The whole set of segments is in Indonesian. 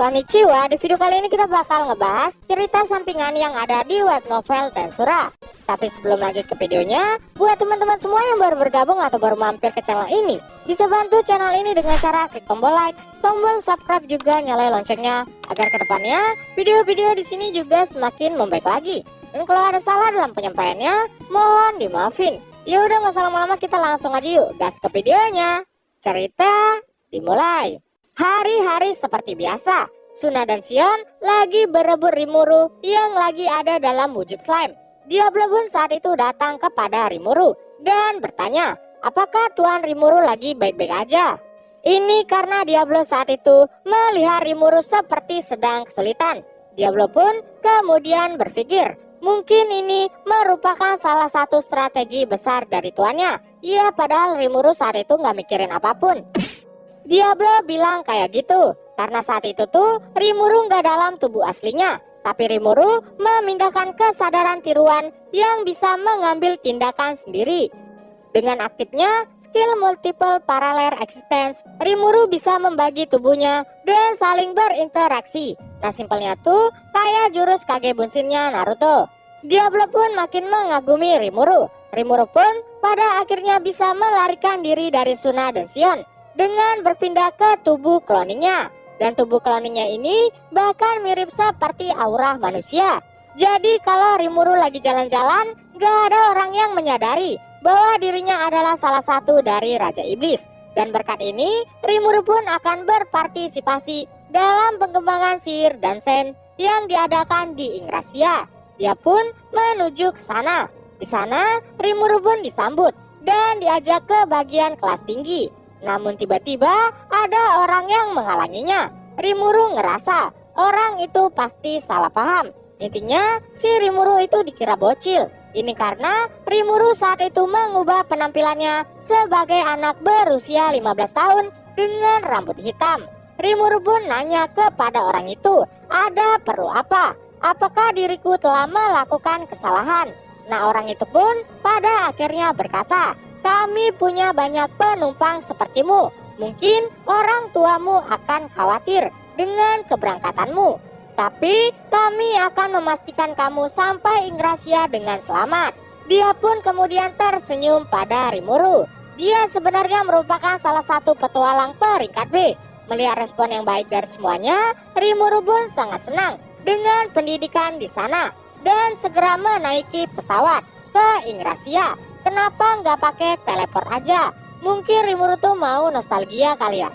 Konnichiwa, di video kali ini kita bakal ngebahas cerita sampingan yang ada di web novel Tensura. Tapi sebelum lanjut ke videonya, buat teman-teman semua yang baru bergabung atau baru mampir ke channel ini, bisa bantu channel ini dengan cara klik tombol like, tombol subscribe juga nyalain loncengnya, agar kedepannya video-video di sini juga semakin membaik lagi. Dan kalau ada salah dalam penyampaiannya, mohon dimaafin. Ya udah nggak usah lama-lama, kita langsung aja yuk gas ke videonya. Cerita dimulai. Hari-hari seperti biasa, Suna dan Sion lagi berebut Rimuru yang lagi ada dalam wujud slime. Diablo pun saat itu datang kepada Rimuru dan bertanya, apakah Tuan Rimuru lagi baik-baik aja? Ini karena Diablo saat itu melihat Rimuru seperti sedang kesulitan. Diablo pun kemudian berpikir, mungkin ini merupakan salah satu strategi besar dari tuannya. Ya, padahal Rimuru saat itu nggak mikirin apapun. Diablo bilang kayak gitu karena saat itu tuh Rimuru nggak dalam tubuh aslinya, tapi Rimuru memindahkan kesadaran tiruan yang bisa mengambil tindakan sendiri. Dengan aktifnya skill multiple parallel existence, Rimuru bisa membagi tubuhnya dan saling berinteraksi. Nah, simpelnya tuh kayak jurus Kage Bunshin-nya Naruto. Diablo pun makin mengagumi Rimuru. Rimuru pun pada akhirnya bisa melarikan diri dari Suna dan Sion dengan berpindah ke tubuh kloningnya. Dan tubuh kloningnya ini bahkan mirip seperti aura manusia. Jadi kalau Rimuru lagi jalan-jalan, gak ada orang yang menyadari bahwa dirinya adalah salah satu dari Raja Iblis. Dan berkat ini, Rimuru pun akan berpartisipasi dalam pengembangan sihir dan sen yang diadakan di Ingrasia. Dia pun menuju ke sana. Di sana, Rimuru pun disambut dan diajak ke bagian kelas tinggi. Namun tiba-tiba ada orang yang menghalanginya. Rimuru ngerasa orang itu pasti salah paham. Intinya si Rimuru itu dikira bocil. Ini karena Rimuru saat itu mengubah penampilannya sebagai anak berusia 15 tahun dengan rambut hitam. Rimuru pun nanya kepada orang itu, ada perlu apa? Apakah diriku telah melakukan kesalahan? Nah, orang itu pun pada akhirnya berkata, kami punya banyak penumpang sepertimu. Mungkin orang tuamu akan khawatir dengan keberangkatanmu. Tapi kami akan memastikan kamu sampai Ingrasia dengan selamat. Dia pun kemudian tersenyum pada Rimuru. Dia sebenarnya merupakan salah satu petualang peringkat B. Melihat respon yang baik dari semuanya, Rimuru pun sangat senang dengan pendidikan di sana dan segera menaiki pesawat ke Ingrasia. Kenapa nggak pakai teleport aja? Mungkin Rimuru tuh mau nostalgia kali ya.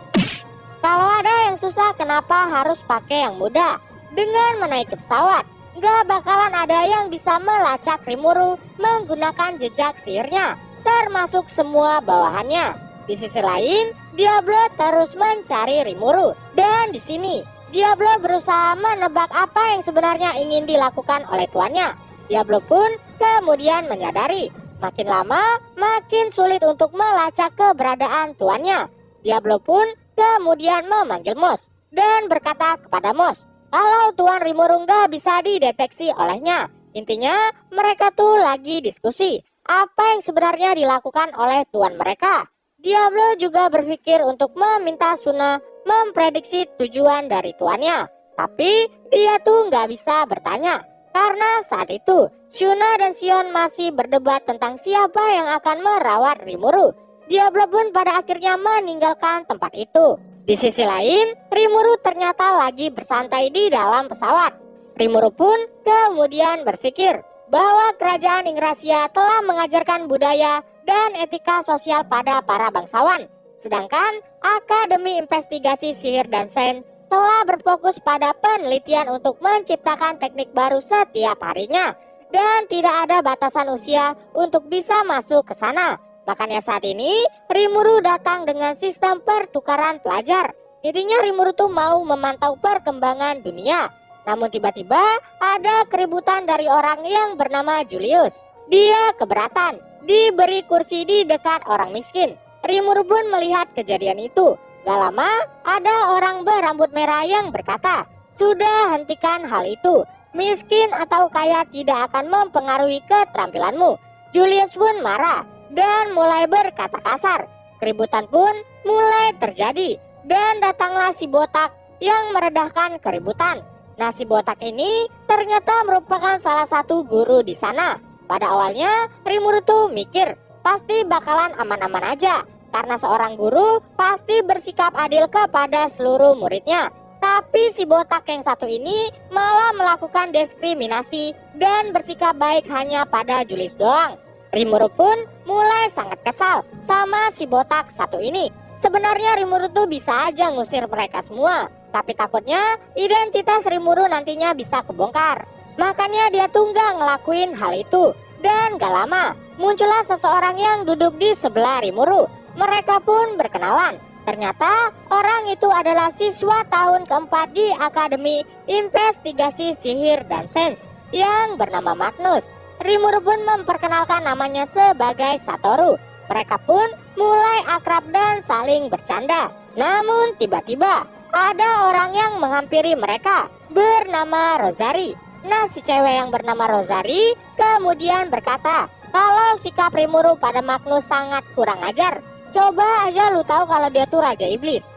Kalau ada yang susah, kenapa harus pakai yang mudah? Dengan menaiki pesawat, nggak bakalan ada yang bisa melacak Rimuru menggunakan jejak sihirnya, termasuk semua bawahannya. Di sisi lain, Diablo terus mencari Rimuru, dan di sini Diablo berusaha menebak apa yang sebenarnya ingin dilakukan oleh tuannya. Diablo pun kemudian menyadari, makin lama makin sulit untuk melacak keberadaan tuannya. Diablo pun kemudian memanggil Moss dan berkata kepada Moss, kalau Tuan Rimuru nggak bisa dideteksi olehnya. Intinya mereka tuh lagi diskusi apa yang sebenarnya dilakukan oleh tuan mereka. Diablo juga berpikir untuk meminta Suna memprediksi tujuan dari tuannya. Tapi dia tuh nggak bisa bertanya karena saat itu Suna dan Sion masih berdebat tentang siapa yang akan merawat Rimuru. Diablo pun pada akhirnya meninggalkan tempat itu. Di sisi lain, Rimuru ternyata lagi bersantai di dalam pesawat. Rimuru pun kemudian berpikir bahwa kerajaan Ingrasia telah mengajarkan budaya dan etika sosial pada para bangsawan. Sedangkan Akademi Investigasi Sihir dan Sen telah berfokus pada penelitian untuk menciptakan teknik baru setiap harinya. Dan tidak ada batasan usia untuk bisa masuk ke sana. Makanya saat ini Rimuru datang dengan sistem pertukaran pelajar. Intinya Rimuru tuh mau memantau perkembangan dunia. Namun tiba-tiba ada keributan dari orang yang bernama Julius. Dia keberatan diberi kursi di dekat orang miskin. Rimuru pun melihat kejadian itu. Gak lama ada orang berambut merah yang berkata, sudah hentikan hal itu. Miskin atau kaya tidak akan mempengaruhi keterampilanmu. Julius pun marah dan mulai berkata kasar. Keributan pun mulai terjadi dan datanglah si botak yang meredahkan keributan. Nah, si botak ini ternyata merupakan salah satu guru di sana. Pada awalnya Rimuru tuh mikir pasti bakalan aman-aman aja, karena seorang guru pasti bersikap adil kepada seluruh muridnya. Tapi si botak yang satu ini malah melakukan diskriminasi dan bersikap baik hanya pada Julius doang. Rimuru pun mulai sangat kesal sama si botak satu ini. Sebenarnya Rimuru tuh bisa aja ngusir mereka semua, tapi takutnya identitas Rimuru nantinya bisa kebongkar. Makanya dia tuh nggak ngelakuin hal itu. Dan gak lama muncullah seseorang yang duduk di sebelah Rimuru. Mereka pun berkenalan. Ternyata orang itu adalah siswa tahun keempat di Akademi Investigasi Sihir dan Sains yang bernama Magnus. Rimuru pun memperkenalkan namanya sebagai Satoru. Mereka pun mulai akrab dan saling bercanda. Namun tiba-tiba ada orang yang menghampiri mereka bernama Rosari. Nah, si cewek yang bernama Rosari kemudian berkata kalau sikap Rimuru pada Magnus sangat kurang ajar. Coba aja lu tahu kalau dia tuh Raja Iblis.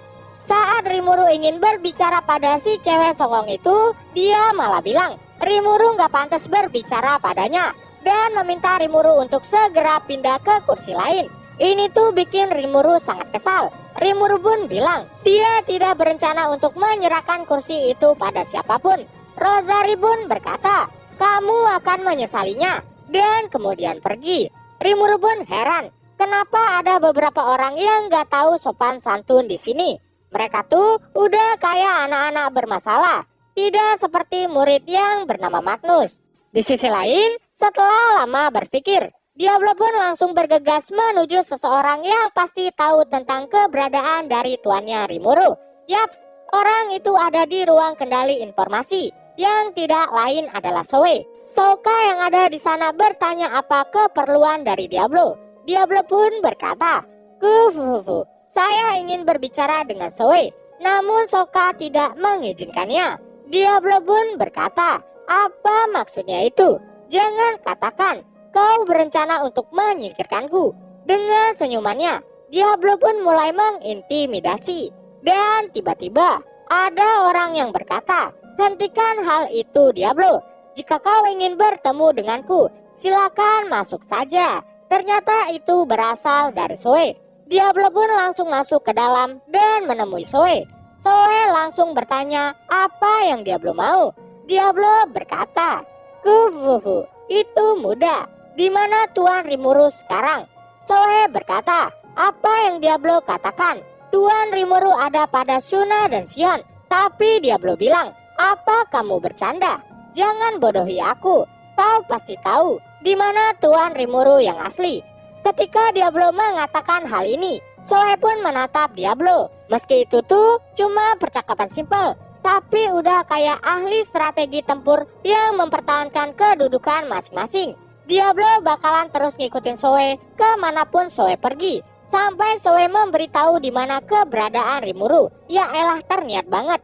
Saat Rimuru ingin berbicara pada si cewek songong itu, dia malah bilang Rimuru nggak pantas berbicara padanya dan meminta Rimuru untuk segera pindah ke kursi lain. Ini tuh bikin Rimuru sangat kesal. Rimuru pun bilang dia tidak berencana untuk menyerahkan kursi itu pada siapapun. Rosari pun berkata, kamu akan menyesalinya, dan kemudian pergi. Rimuru pun heran, kenapa ada beberapa orang yang gak tahu sopan santun di sini. Mereka tuh udah kayak anak-anak bermasalah, tidak seperti murid yang bernama Magnus. Di sisi lain, setelah lama berpikir, Diablo pun langsung bergegas menuju seseorang yang pasti tahu tentang keberadaan dari tuannya Rimuru. Yaps, orang itu ada di ruang kendali informasi, yang tidak lain adalah Zoe. Sokka yang ada di sana bertanya apa keperluan dari Diablo. Diablo pun berkata, "Kufufu, saya ingin berbicara dengan Zoe." Namun Sokka tidak mengizinkannya. Diablo pun berkata, "Apa maksudnya itu? Jangan katakan kau berencana untuk menyingkirkanku." Dengan senyumannya, Diablo pun mulai mengintimidasi. Dan tiba-tiba ada orang yang berkata, "Hentikan hal itu, Diablo. Jika kau ingin bertemu denganku, silakan masuk saja." Ternyata itu berasal dari Zoe. Diablo pun langsung masuk ke dalam dan menemui Zoe. Zoe langsung bertanya apa yang Diablo mau. Diablo berkata, "Kufufu, itu mudah. Di mana Tuan Rimuru sekarang?" Zoe berkata, "Apa yang Diablo katakan? Tuan Rimuru ada pada Suna dan Sion." Tapi Diablo bilang, "Apa kamu bercanda? Jangan bodohi aku. Kau pasti tahu di mana Tuan Rimuru yang asli." Ketika Diablo mengatakan hal ini, Zoe pun menatap Diablo. Meski itu tuh cuma percakapan simpel, tapi udah kayak ahli strategi tempur yang mempertahankan kedudukan masing-masing. Diablo bakalan terus ngikutin Zoe kemanapun Zoe pergi, sampai Zoe memberitahu di mana keberadaan Rimuru. Ya elah, terniat banget.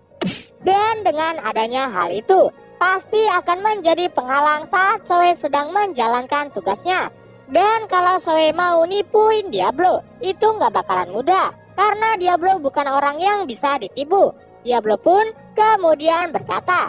Dan dengan adanya hal itu, pasti akan menjadi penghalang saat Zoe sedang menjalankan tugasnya. Dan kalau Zoe mau nipuin Diablo, itu nggak bakalan mudah, karena Diablo bukan orang yang bisa ditipu. Diablo pun kemudian berkata,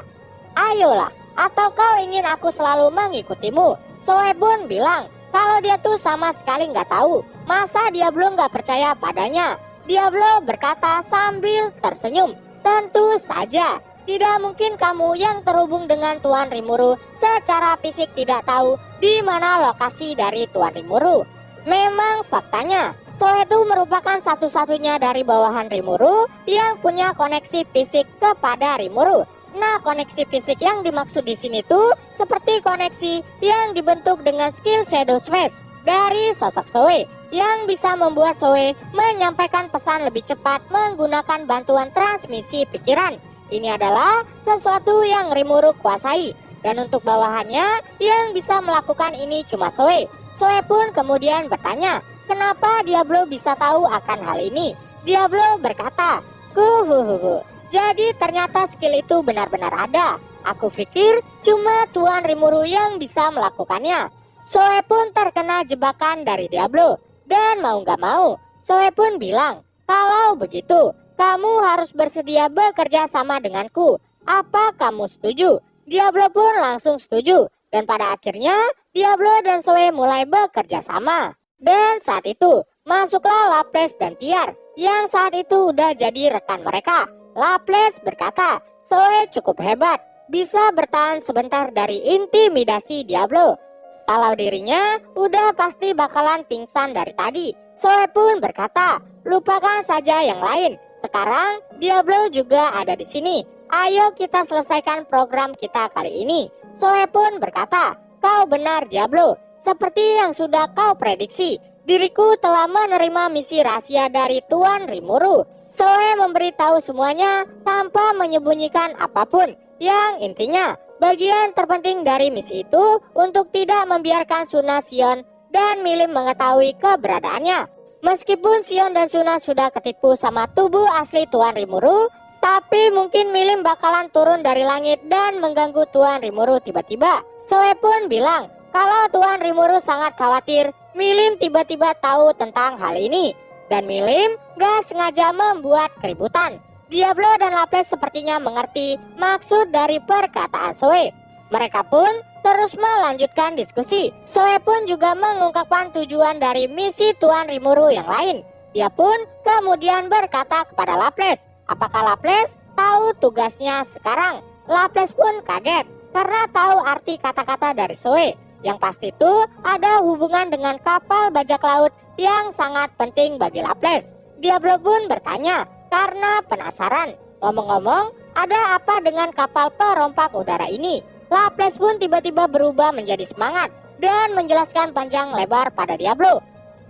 "Ayolah, atau kau ingin aku selalu mengikutimu?" Zoe pun bilang kalau dia tuh sama sekali nggak tahu. Masa Diablo nggak percaya padanya? Diablo berkata sambil tersenyum, "Tentu saja. Tidak mungkin kamu yang terhubung dengan Tuan Rimuru secara fisik tidak tahu di mana lokasi dari Tuan Rimuru." Memang faktanya, Zoe itu merupakan satu-satunya dari bawahan Rimuru yang punya koneksi fisik kepada Rimuru. Nah, koneksi fisik yang dimaksud di sini tuh seperti koneksi yang dibentuk dengan skill Shadow Space dari sosok Zoe, yang bisa membuat Zoe menyampaikan pesan lebih cepat menggunakan bantuan transmisi pikiran. Ini adalah sesuatu yang Rimuru kuasai, dan untuk bawahannya yang bisa melakukan ini cuma Zoe. Zoe pun kemudian bertanya, kenapa Diablo bisa tahu akan hal ini? Diablo berkata, "Kuhuhuhu, jadi ternyata skill itu benar-benar ada. Aku pikir cuma Tuan Rimuru yang bisa melakukannya." Zoe pun terkena jebakan dari Diablo, dan mau gak mau Zoe pun bilang, "Kalau begitu, kamu harus bersedia bekerja sama denganku. Apa kamu setuju?" Diablo pun langsung setuju. Dan pada akhirnya Diablo dan Zoe mulai bekerja sama. Dan saat itu masuklah Laples dan Tiar yang saat itu udah jadi rekan mereka. Laples berkata, "Zoe cukup hebat, bisa bertahan sebentar dari intimidasi Diablo. Kalau dirinya udah pasti bakalan pingsan dari tadi." Zoe pun berkata, "Lupakan saja yang lain. Sekarang Diablo juga ada di sini. Ayo kita selesaikan program kita kali ini." Zoe pun berkata, "Kau benar Diablo. Seperti yang sudah kau prediksi, diriku telah menerima misi rahasia dari Tuan Rimuru." Zoe memberitahu semuanya tanpa menyembunyikan apapun. Yang intinya, bagian terpenting dari misi itu untuk tidak membiarkan Suna, Sion, dan Milim mengetahui keberadaannya. Meskipun Sion dan Suna sudah ketipu sama tubuh asli Tuan Rimuru, tapi mungkin Milim bakalan turun dari langit dan mengganggu Tuan Rimuru tiba-tiba. Zoe pun bilang kalau Tuan Rimuru sangat khawatir Milim tiba-tiba tahu tentang hal ini. Dan Milim gak sengaja membuat keributan. Diablo dan Laples sepertinya mengerti maksud dari perkataan Zoe. Mereka pun terus melanjutkan diskusi. Zoe pun juga mengungkapkan tujuan dari misi Tuan Rimuru yang lain. Dia pun kemudian berkata kepada Laples, apakah Laples tahu tugasnya sekarang? Laples pun kaget karena tahu arti kata-kata dari Zoe. Yang pasti itu ada hubungan dengan kapal bajak laut yang sangat penting bagi Laples. Diablo pun bertanya karena penasaran. Ngomong-ngomong, ada apa dengan kapal perompak udara ini? Laples pun tiba-tiba berubah menjadi semangat dan menjelaskan panjang lebar pada Diablo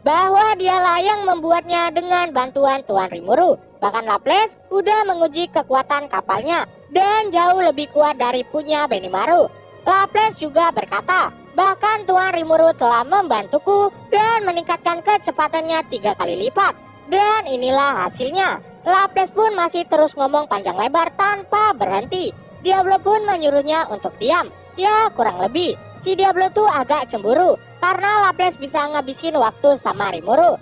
bahwa dialah yang membuatnya dengan bantuan Tuan Rimuru. Bahkan Laples udah menguji kekuatan kapalnya dan jauh lebih kuat dari punya Benimaru. Laples juga berkata, bahkan Tuan Rimuru telah membantuku dan meningkatkan kecepatannya 3 kali lipat. Dan inilah hasilnya. Laples pun masih terus ngomong panjang lebar tanpa berhenti. Diablo pun menyuruhnya untuk diam. Ya kurang lebih, si Diablo tuh agak cemburu karena Laples bisa ngabisin waktu sama Rimuru.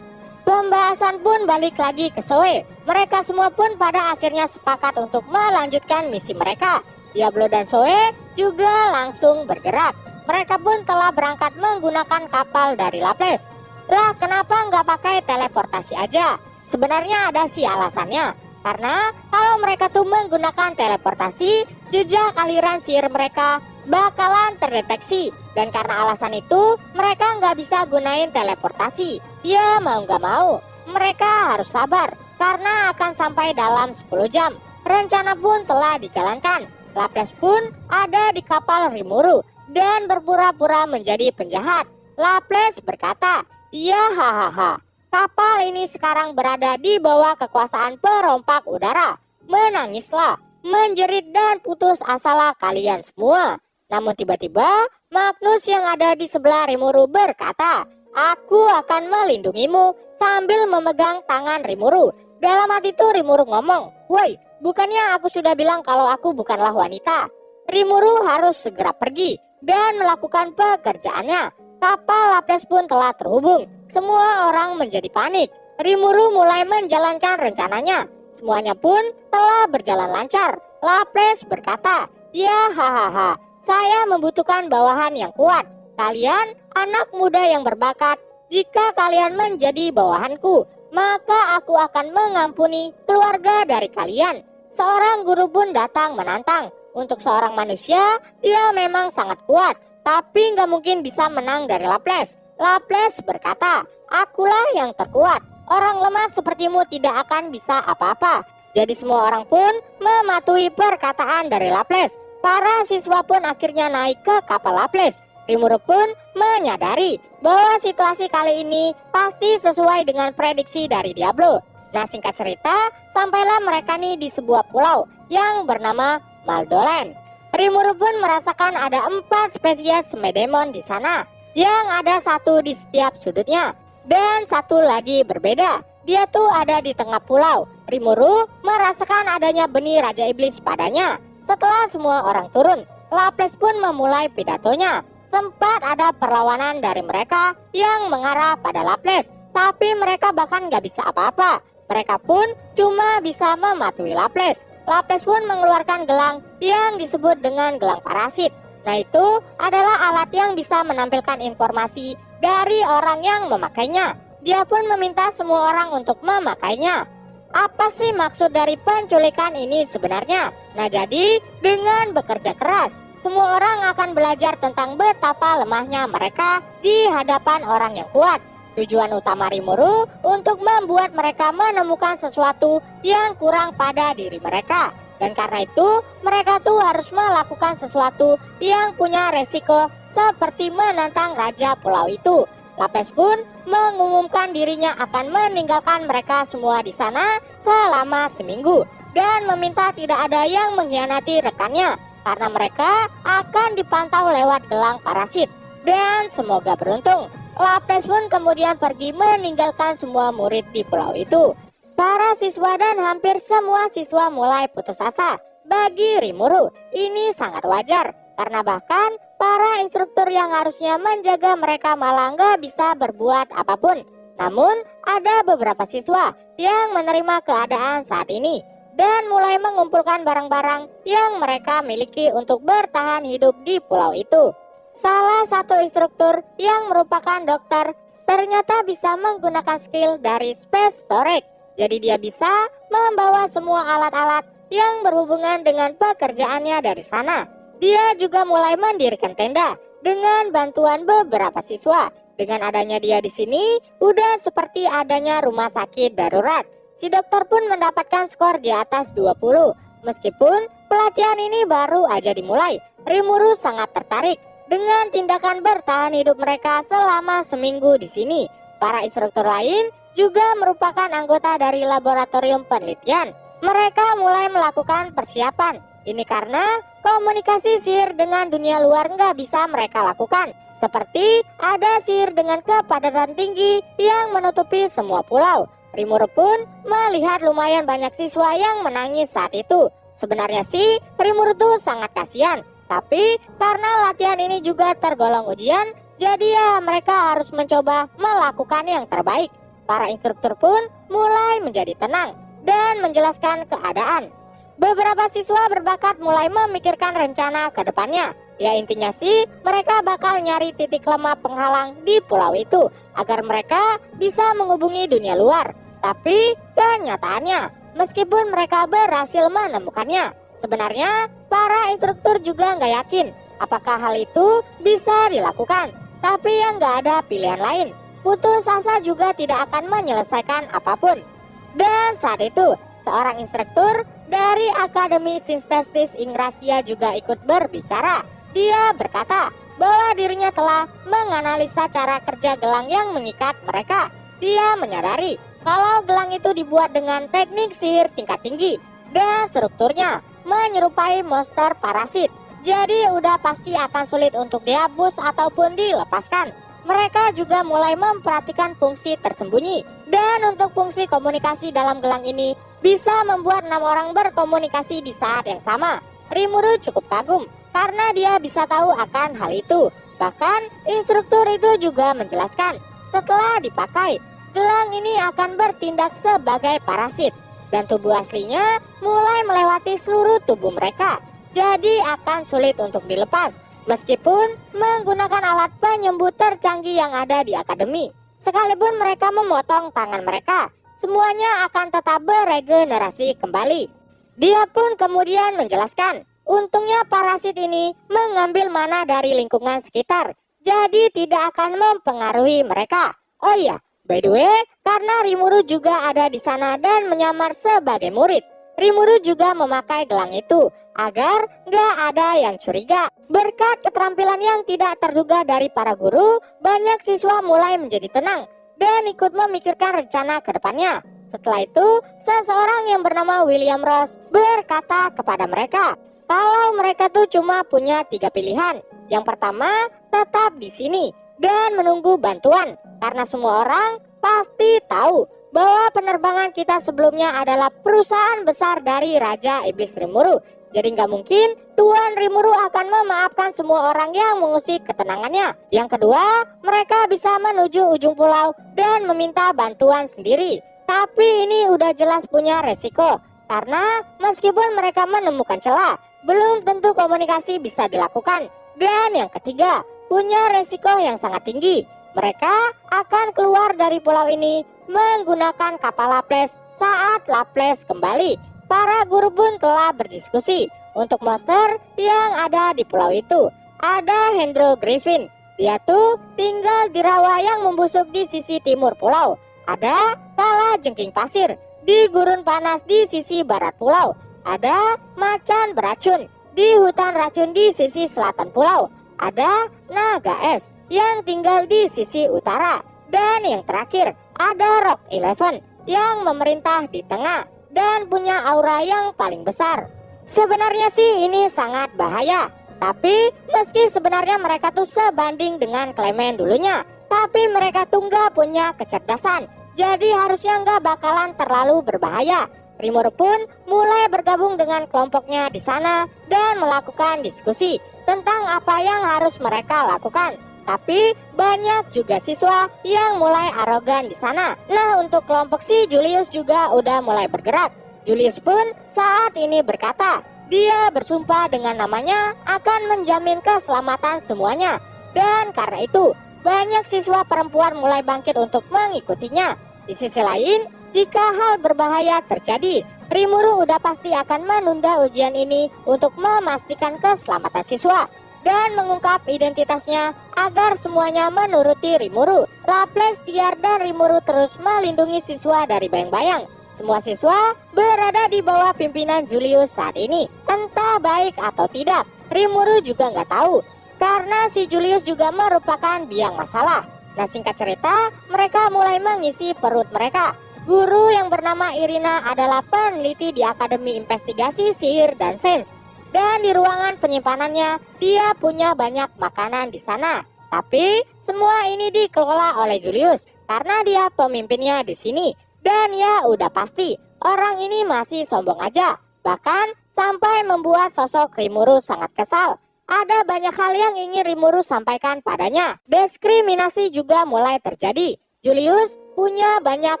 Pembahasan pun balik lagi ke Zoe. Mereka semua pun pada akhirnya sepakat untuk melanjutkan misi mereka. Diablo dan Zoe juga langsung bergerak. Mereka pun telah berangkat menggunakan kapal dari Laples. Lah kenapa nggak pakai teleportasi aja? Sebenarnya ada sih alasannya. Karena kalau mereka tuh menggunakan teleportasi, jejak aliran sihir mereka bakalan terdeteksi. Dan karena alasan itu, mereka nggak bisa gunain teleportasi. Ya mau nggak mau, mereka harus sabar karena akan sampai dalam 10 jam. Rencana pun telah dijalankan. Laples pun ada di kapal Rimuru dan berpura-pura menjadi penjahat. Laples berkata, "Iya hahaha, kapal ini sekarang berada di bawah kekuasaan perompak udara. Menangislah, menjerit dan putus asalah kalian semua." Namun tiba-tiba Magnus yang ada di sebelah Rimuru berkata, "Aku akan melindungimu," sambil memegang tangan Rimuru. Dalam hati itu Rimuru ngomong, "Woi, bukannya aku sudah bilang kalau aku bukanlah wanita?" Rimuru harus segera pergi dan melakukan pekerjaannya. Kapal Laples pun telah terhubung. Semua orang menjadi panik. Rimuru mulai menjalankan rencananya. Semuanya pun telah berjalan lancar. Laples berkata, "Ya hahaha, saya membutuhkan bawahan yang kuat. Kalian anak muda yang berbakat. Jika kalian menjadi bawahanku, maka aku akan mengampuni keluarga dari kalian." Seorang guru pun datang menantang. Untuk seorang manusia, dia memang sangat kuat, tapi nggak mungkin bisa menang dari Laples. Laples berkata, "Akulah yang terkuat. Orang lemah sepertimu tidak akan bisa apa-apa." Jadi semua orang pun mematuhi perkataan dari Laples. Para siswa pun akhirnya naik ke kapal Laples. Rimuru pun menyadari bahwa situasi kali ini pasti sesuai dengan prediksi dari Diablo. Nah singkat cerita, sampailah mereka nih di sebuah pulau yang bernama Maldolen. Rimuru pun merasakan ada 4 spesies Smedemon di sana, yang ada 1 di setiap sudutnya dan 1 lagi berbeda. Dia tuh ada di tengah pulau. Rimuru merasakan adanya benih Raja Iblis padanya. Setelah semua orang turun, Laples pun memulai pidatonya. Sempat ada perlawanan dari mereka yang mengarah pada Laples, tapi mereka bahkan gak bisa apa-apa. Mereka pun cuma bisa mematuhi Laples. Laples pun mengeluarkan gelang yang disebut dengan gelang parasit. Nah, itu adalah alat yang bisa menampilkan informasi dari orang yang memakainya. Dia pun meminta semua orang untuk memakainya. Apa sih maksud dari penculikan ini sebenarnya? Nah, jadi dengan bekerja keras, semua orang akan belajar tentang betapa lemahnya mereka di hadapan orang yang kuat. Tujuan utama Rimuru untuk membuat mereka menemukan sesuatu yang kurang pada diri mereka. Dan karena itu, mereka tuh harus melakukan sesuatu yang punya resiko seperti menantang Raja Pulau itu. Laples pun mengumumkan dirinya akan meninggalkan mereka semua di sana selama seminggu dan meminta tidak ada yang mengkhianati rekannya karena mereka akan dipantau lewat gelang parasit. Dan semoga beruntung. Laples pun kemudian pergi meninggalkan semua murid di pulau itu. Para siswa dan hampir semua siswa mulai putus asa. Bagi Rimuru, ini sangat wajar karena bahkan para instruktur yang harusnya menjaga mereka malah nggak bisa berbuat apapun. Namun ada beberapa siswa yang menerima keadaan saat ini dan mulai mengumpulkan barang-barang yang mereka miliki untuk bertahan hidup di pulau itu. Salah satu instruktur yang merupakan dokter ternyata bisa menggunakan skill dari Space Storage. Jadi dia bisa membawa semua alat-alat yang berhubungan dengan pekerjaannya dari sana. Dia juga mulai mendirikan tenda dengan bantuan beberapa siswa. Dengan adanya dia di sini, udah seperti adanya rumah sakit darurat. Si dokter pun mendapatkan skor di atas 20. Meskipun pelatihan ini baru aja dimulai, Rimuru sangat tertarik dengan tindakan bertahan hidup mereka selama seminggu di sini. Para instruktur lain juga merupakan anggota dari laboratorium penelitian. Mereka mulai melakukan persiapan. Ini karena komunikasi sihir dengan dunia luar nggak bisa mereka lakukan. Seperti ada sihir dengan kepadatan tinggi yang menutupi semua pulau. Rimuru pun melihat lumayan banyak siswa yang menangis saat itu. Sebenarnya sih Rimuru tuh sangat kasihan. Tapi karena latihan ini juga tergolong ujian, jadi ya mereka harus mencoba melakukan yang terbaik. Para instruktur pun mulai menjadi tenang dan menjelaskan keadaan. Beberapa siswa berbakat mulai memikirkan rencana ke depannya. Ya intinya sih mereka bakal nyari titik lemah penghalang di pulau itu agar mereka bisa menghubungi dunia luar. Tapi kenyataannya meskipun mereka berhasil menemukannya, sebenarnya para instruktur juga nggak yakin apakah hal itu bisa dilakukan. Tapi yang nggak ada pilihan lain. Putus asa juga tidak akan menyelesaikan apapun. Dan saat itu seorang instruktur dari Akademi Sintesis Ingrasia juga ikut berbicara. Dia berkata bahwa dirinya telah menganalisa cara kerja gelang yang mengikat mereka. Dia menyadari kalau gelang itu dibuat dengan teknik sihir tingkat tinggi dan strukturnya menyerupai monster parasit. Jadi udah pasti akan sulit untuk dihapus ataupun dilepaskan. Mereka juga mulai memperhatikan fungsi tersembunyi. Dan untuk fungsi komunikasi dalam gelang ini bisa membuat 6 orang berkomunikasi di saat yang sama. Rimuru cukup kagum karena dia bisa tahu akan hal itu. Bahkan instruktur itu juga menjelaskan setelah dipakai, gelang ini akan bertindak sebagai parasit. Dan tubuh aslinya mulai melewati seluruh tubuh mereka. Jadi akan sulit untuk dilepas. Meskipun menggunakan alat penyembuh tercanggih yang ada di akademi. Sekalipun mereka memotong tangan mereka, semuanya akan tetap beregenerasi kembali. Dia pun kemudian menjelaskan, untungnya parasit ini mengambil mana dari lingkungan sekitar, jadi tidak akan mempengaruhi mereka. Oh iya, by the way, karena Rimuru juga ada di sana dan menyamar sebagai murid, Rimuru juga memakai gelang itu agar nggak ada yang curiga. Berkat keterampilan yang tidak terduga dari para guru, banyak siswa mulai menjadi tenang dan ikut memikirkan rencana ke depannya. Setelah itu, seseorang yang bernama William Ross berkata kepada mereka, kalau mereka tuh cuma punya 3 pilihan. Yang pertama, tetap di sini dan menunggu bantuan, karena semua orang pasti tahu bahwa penerbangan kita sebelumnya adalah perusahaan besar dari Raja Iblis Rimuru. Jadi nggak mungkin Tuan Rimuru akan memaafkan semua orang yang mengusik ketenangannya. Yang kedua, mereka bisa menuju ujung pulau dan meminta bantuan sendiri. Tapi ini udah jelas punya resiko, karena meskipun mereka menemukan celah, belum tentu komunikasi bisa dilakukan. Dan yang ketiga, punya resiko yang sangat tinggi. Mereka akan keluar dari pulau ini menggunakan kapal Laples saat Laples kembali. Para guru pun telah berdiskusi untuk monster yang ada di pulau itu. Ada Hendro Griffin, dia tuh tinggal di rawa yang membusuk di sisi timur pulau. Ada Kala Jengking Pasir di gurun panas di sisi barat pulau. Ada Macan Beracun di hutan racun di sisi selatan pulau. Ada Naga Es yang tinggal di sisi utara. Dan yang terakhir, ada Rock Eleven yang memerintah di tengah dan punya aura yang paling besar. Sebenarnya sih ini sangat bahaya, tapi meski sebenarnya mereka tuh sebanding dengan Clement dulunya, tapi mereka tuh nggak punya kecerdasan, jadi harusnya nggak bakalan terlalu berbahaya. Rimuru pun mulai bergabung dengan kelompoknya di sana dan melakukan diskusi tentang apa yang harus mereka lakukan. Tapi banyak juga siswa yang mulai arogan di sana. Nah, untuk kelompok si Julius juga udah mulai bergerak. Julius pun saat ini berkata, dia bersumpah dengan namanya akan menjamin keselamatan semuanya. Dan karena itu, banyak siswa perempuan mulai bangkit untuk mengikutinya. Di sisi lain, jika hal berbahaya terjadi, Rimuru udah pasti akan menunda ujian ini untuk memastikan keselamatan siswa dan mengungkap identitasnya agar semuanya menuruti Rimuru. Laples, Tiar, dan Rimuru terus melindungi siswa dari bayang-bayang. Semua siswa berada di bawah pimpinan Julius saat ini. Entah baik atau tidak, Rimuru juga nggak tahu, karena si Julius juga merupakan biang masalah. Nah, singkat cerita, mereka mulai mengisi perut mereka. Guru yang bernama Irina adalah peneliti di Akademi Investigasi Sihir dan Sains. Dan di ruangan penyimpanannya, dia punya banyak makanan di sana. Tapi semua ini dikelola oleh Julius karena dia pemimpinnya di sini. Dan ya udah pasti, orang ini masih sombong aja. Bahkan sampai membuat sosok Rimuru sangat kesal. Ada banyak hal yang ingin Rimuru sampaikan padanya. Diskriminasi juga mulai terjadi. Julius punya banyak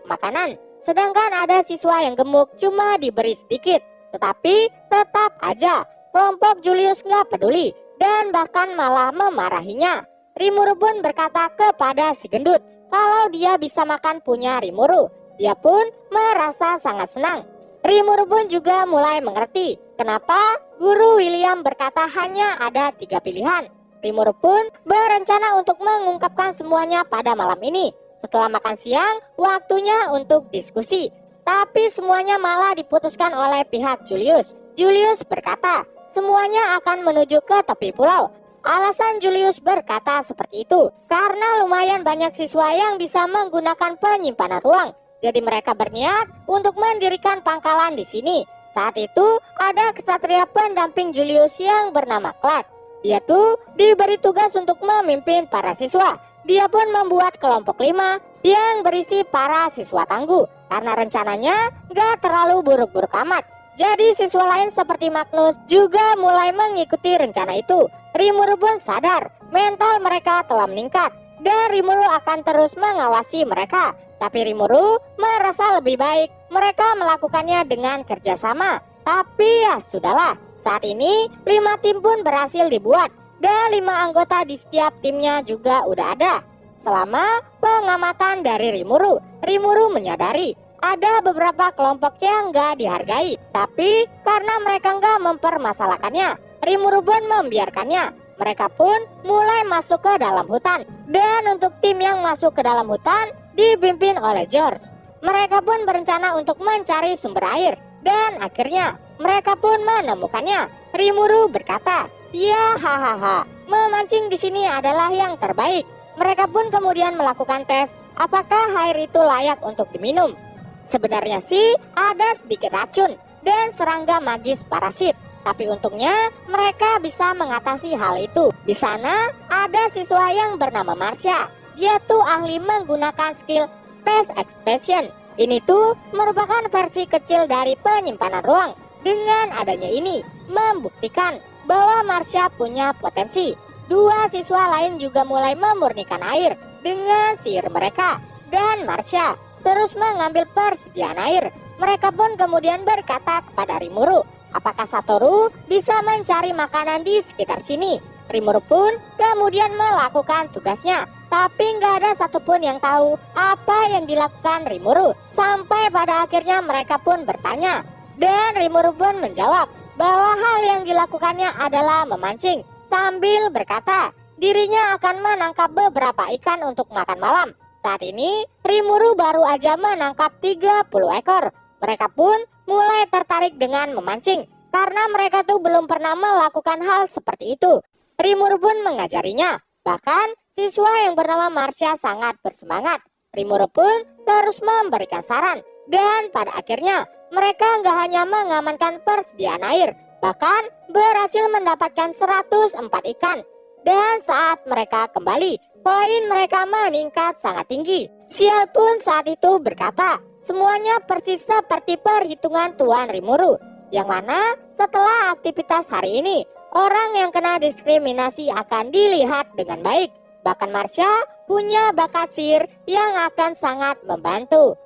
makanan, sedangkan ada siswa yang gemuk cuma diberi sedikit. Tetapi tetap aja kelompok Julius nggak peduli dan bahkan malah memarahinya. Rimuru pun berkata kepada si gendut kalau dia bisa makan punya Rimuru. Dia pun merasa sangat senang. Rimuru pun juga mulai mengerti kenapa Guru William berkata hanya ada 3 pilihan. Rimuru pun berencana untuk mengungkapkan semuanya pada malam ini. Setelah makan siang, waktunya untuk diskusi. Tapi semuanya malah diputuskan oleh pihak Julius. Julius berkata, semuanya akan menuju ke tepi pulau. Alasan Julius berkata seperti itu karena lumayan banyak siswa yang bisa menggunakan penyimpanan ruang. Jadi mereka berniat untuk mendirikan pangkalan di sini. Saat itu ada kesatria pendamping Julius yang bernama Clark. Dia tuh diberi tugas untuk memimpin para siswa. Dia pun membuat kelompok 5 yang berisi para siswa tangguh karena rencananya gak terlalu buruk-buruk amat. Jadi siswa lain seperti Magnus juga mulai mengikuti rencana itu. Rimuru pun sadar mental mereka telah meningkat dan Rimuru akan terus mengawasi mereka. Tapi Rimuru merasa lebih baik mereka melakukannya dengan kerjasama. Tapi ya sudahlah, saat ini 5 tim pun berhasil dibuat dan 5 anggota di setiap timnya juga udah ada. Selama pengamatan dari Rimuru, Rimuru menyadari ada beberapa kelompok yang gak dihargai. Tapi karena mereka gak mempermasalahkannya, Rimuru pun membiarkannya. Mereka pun mulai masuk ke dalam hutan. Dan untuk tim yang masuk ke dalam hutan dipimpin oleh George. Mereka pun berencana untuk mencari sumber air. Dan akhirnya mereka pun menemukannya. Rimuru berkata, ya hahaha, memancing di sini adalah yang terbaik. Mereka pun kemudian melakukan tes apakah air itu layak untuk diminum. Sebenarnya sih ada sedikit racun dan serangga magis parasit. Tapi untungnya mereka bisa mengatasi hal itu. Di sana ada siswa yang bernama Marcia. Dia tuh ahli menggunakan skill Space Expansion. Ini tuh merupakan versi kecil dari penyimpanan ruang. Dengan adanya ini membuktikan bahwa Marcia punya potensi. 2 siswa lain juga mulai memurnikan air dengan sihir mereka. Dan Marcia terus mengambil persediaan air. Mereka pun kemudian berkata kepada Rimuru, apakah Satoru bisa mencari makanan di sekitar sini? Rimuru pun kemudian melakukan tugasnya, tapi nggak ada satupun yang tahu apa yang dilakukan Rimuru. Sampai pada akhirnya mereka pun bertanya, dan Rimuru pun menjawab bahwa hal yang dilakukannya adalah memancing, sambil berkata dirinya akan menangkap beberapa ikan untuk makan malam. Saat ini Rimuru baru aja menangkap 30 ekor. Mereka pun mulai tertarik dengan memancing karena mereka tuh belum pernah melakukan hal seperti itu. Rimuru pun mengajarinya. Bahkan siswa yang bernama Marsha sangat bersemangat. Rimuru pun terus memberikan saran, dan pada akhirnya mereka nggak hanya mengamankan persediaan air, bahkan berhasil mendapatkan 104 ikan. Dan saat mereka kembali, poin mereka meningkat sangat tinggi. Sial pun saat itu berkata, semuanya persis seperti perhitungan Tuan Rimuru, yang mana setelah aktivitas hari ini, orang yang kena diskriminasi akan dilihat dengan baik. Bahkan Marsha punya bakat sihir yang akan sangat membantu.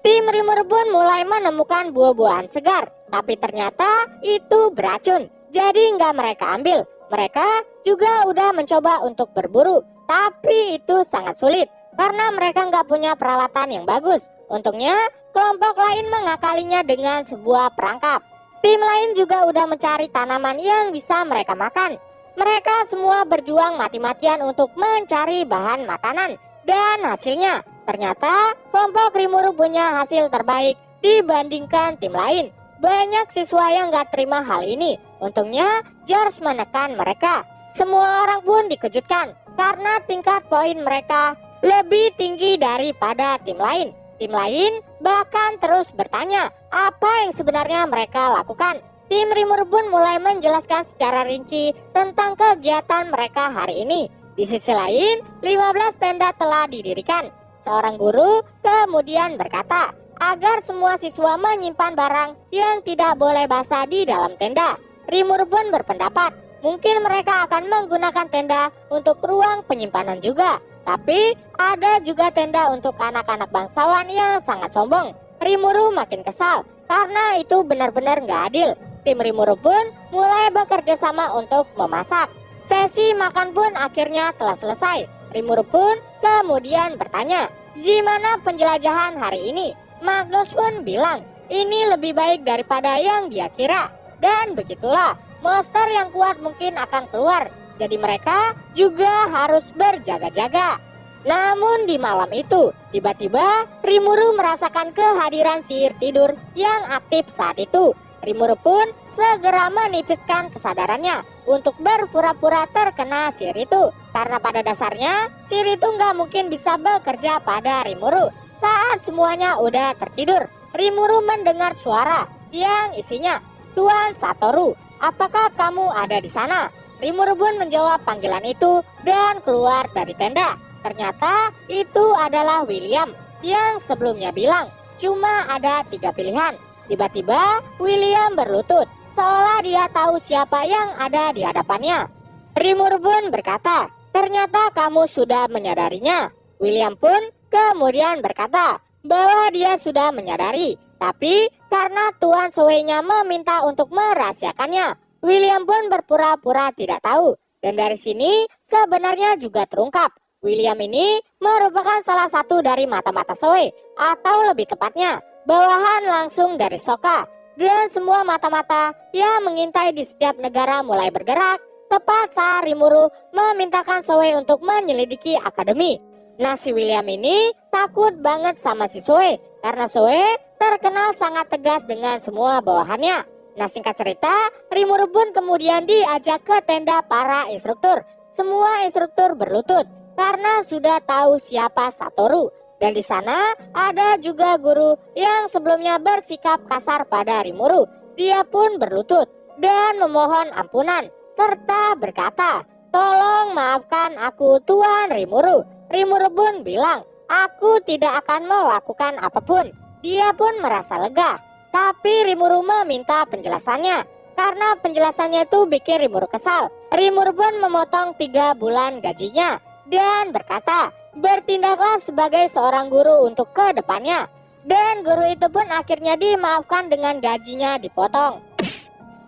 Tim Rimuru pun mulai menemukan buah-buahan segar, tapi ternyata itu beracun, jadi nggak mereka ambil. Mereka juga udah mencoba untuk berburu, tapi itu sangat sulit karena mereka nggak punya peralatan yang bagus. Untungnya kelompok lain mengakalinya dengan sebuah perangkap. Tim lain juga udah mencari tanaman yang bisa mereka makan. Mereka semua berjuang mati-matian untuk mencari bahan makanan, dan hasilnya ternyata kelompok Rimuru punya hasil terbaik dibandingkan tim lain. Banyak siswa yang gak terima hal ini. Untungnya George menekan mereka. Semua orang pun dikejutkan karena tingkat poin mereka lebih tinggi daripada tim lain. Tim lain bahkan terus bertanya apa yang sebenarnya mereka lakukan. Tim Rimuru pun mulai menjelaskan secara rinci tentang kegiatan mereka hari ini. Di sisi lain, 15 tenda telah didirikan. Seorang guru kemudian berkata agar semua siswa menyimpan barang yang tidak boleh basah di dalam tenda. Rimuru pun berpendapat mungkin mereka akan menggunakan tenda untuk ruang penyimpanan juga. Tapi ada juga tenda untuk anak-anak bangsawan yang sangat sombong. Rimuru makin kesal karena itu benar-benar nggak adil. Tim Rimuru pun mulai bekerja sama untuk memasak. Sesi makan pun akhirnya telah selesai. Rimuru pun kemudian bertanya, gimana penjelajahan hari ini? Magnus pun bilang, ini lebih baik daripada yang dia kira. Dan begitulah, monster yang kuat mungkin akan keluar. Jadi mereka juga harus berjaga-jaga. Namun di malam itu, tiba-tiba Rimuru merasakan kehadiran sihir tidur yang aktif saat itu. Rimuru pun segera menipiskan kesadarannya untuk berpura-pura terkena sihir itu. Karena pada dasarnya, sihir itu nggak mungkin bisa bekerja pada Rimuru. Saat semuanya udah tertidur, Rimuru mendengar suara yang isinya, Tuan Satoru, apakah kamu ada di sana? Rimuru pun menjawab panggilan itu dan keluar dari tenda. Ternyata itu adalah William yang sebelumnya bilang cuma ada 3 pilihan. Tiba-tiba William berlutut, seolah dia tahu siapa yang ada di hadapannya. Rimuru pun berkata, ternyata kamu sudah menyadarinya. William pun kemudian berkata bahwa dia sudah menyadari, tapi karena Tuan Soe-nya meminta untuk merahasiakannya, William pun berpura-pura tidak tahu. Dan dari sini sebenarnya juga terungkap, William ini merupakan salah satu dari mata-mata Soe, atau lebih tepatnya bawahan langsung dari Sokka. Dan semua mata-mata yang mengintai di setiap negara mulai bergerak tepat saat Rimuru memintakan Soe untuk menyelidiki akademi. Nah, si William ini takut banget sama si Soe karena Soe terkenal sangat tegas dengan semua bawahannya. Nah, singkat cerita, Rimuru pun kemudian diajak ke tenda para instruktur. Semua instruktur berlutut karena sudah tahu siapa Satoru. Dan di sana ada juga guru yang sebelumnya bersikap kasar pada Rimuru. Dia pun berlutut dan memohon ampunan serta berkata, tolong maafkan aku Tuan Rimuru. Rimuru pun bilang, aku tidak akan melakukan apapun. Dia pun merasa lega. Tapi Rimuru meminta penjelasannya karena penjelasannya itu bikin Rimuru kesal. Rimuru pun memotong 3 bulan gajinya dan berkata, bertindaklah sebagai seorang guru untuk ke depannya. Dan guru itu pun akhirnya dimaafkan dengan gajinya dipotong.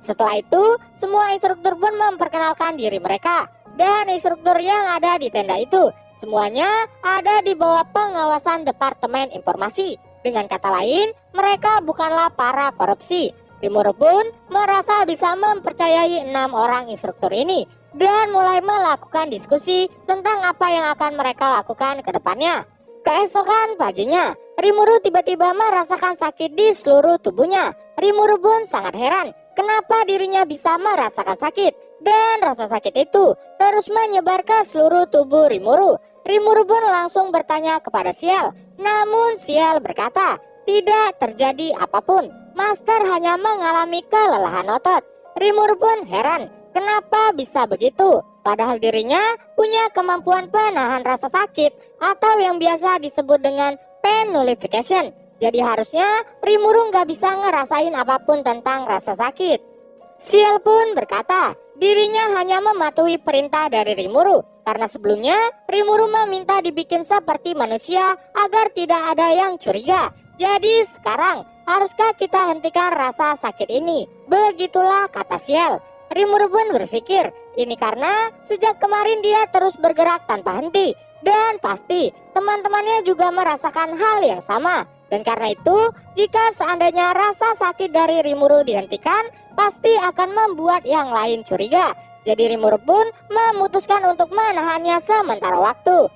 Setelah itu, semua instruktur pun memperkenalkan diri mereka. Dan instruktur yang ada di tenda itu semuanya ada di bawah pengawasan Departemen Informasi. Dengan kata lain, mereka bukanlah para korupsi. Rimuru pun merasa bisa mempercayai 6 orang instruktur ini dan mulai melakukan diskusi tentang apa yang akan mereka lakukan ke depannya. Keesokan paginya, Rimuru tiba-tiba merasakan sakit di seluruh tubuhnya. Rimuru pun sangat heran kenapa dirinya bisa merasakan sakit, dan rasa sakit itu terus menyebar ke seluruh tubuh Rimuru. Rimuru pun langsung bertanya kepada Ciel, namun Ciel berkata, tidak terjadi apapun, Master hanya mengalami kelelahan otot. Rimuru pun heran, kenapa bisa begitu? Padahal dirinya punya kemampuan penahan rasa sakit atau yang biasa disebut dengan penulification. Jadi harusnya Rimuru nggak bisa ngerasain apapun tentang rasa sakit. Ciel pun berkata, dirinya hanya mematuhi perintah dari Rimuru. Karena sebelumnya Rimuru meminta dibikin seperti manusia agar tidak ada yang curiga. Jadi sekarang haruskah kita hentikan rasa sakit ini? Begitulah kata Ciel. Rimuru pun berpikir, ini karena sejak kemarin dia terus bergerak tanpa henti. Dan pasti teman-temannya juga merasakan hal yang sama. Dan karena itu, jika seandainya rasa sakit dari Rimuru dihentikan, pasti akan membuat yang lain curiga. Jadi Rimuru pun memutuskan untuk menahannya sementara waktu.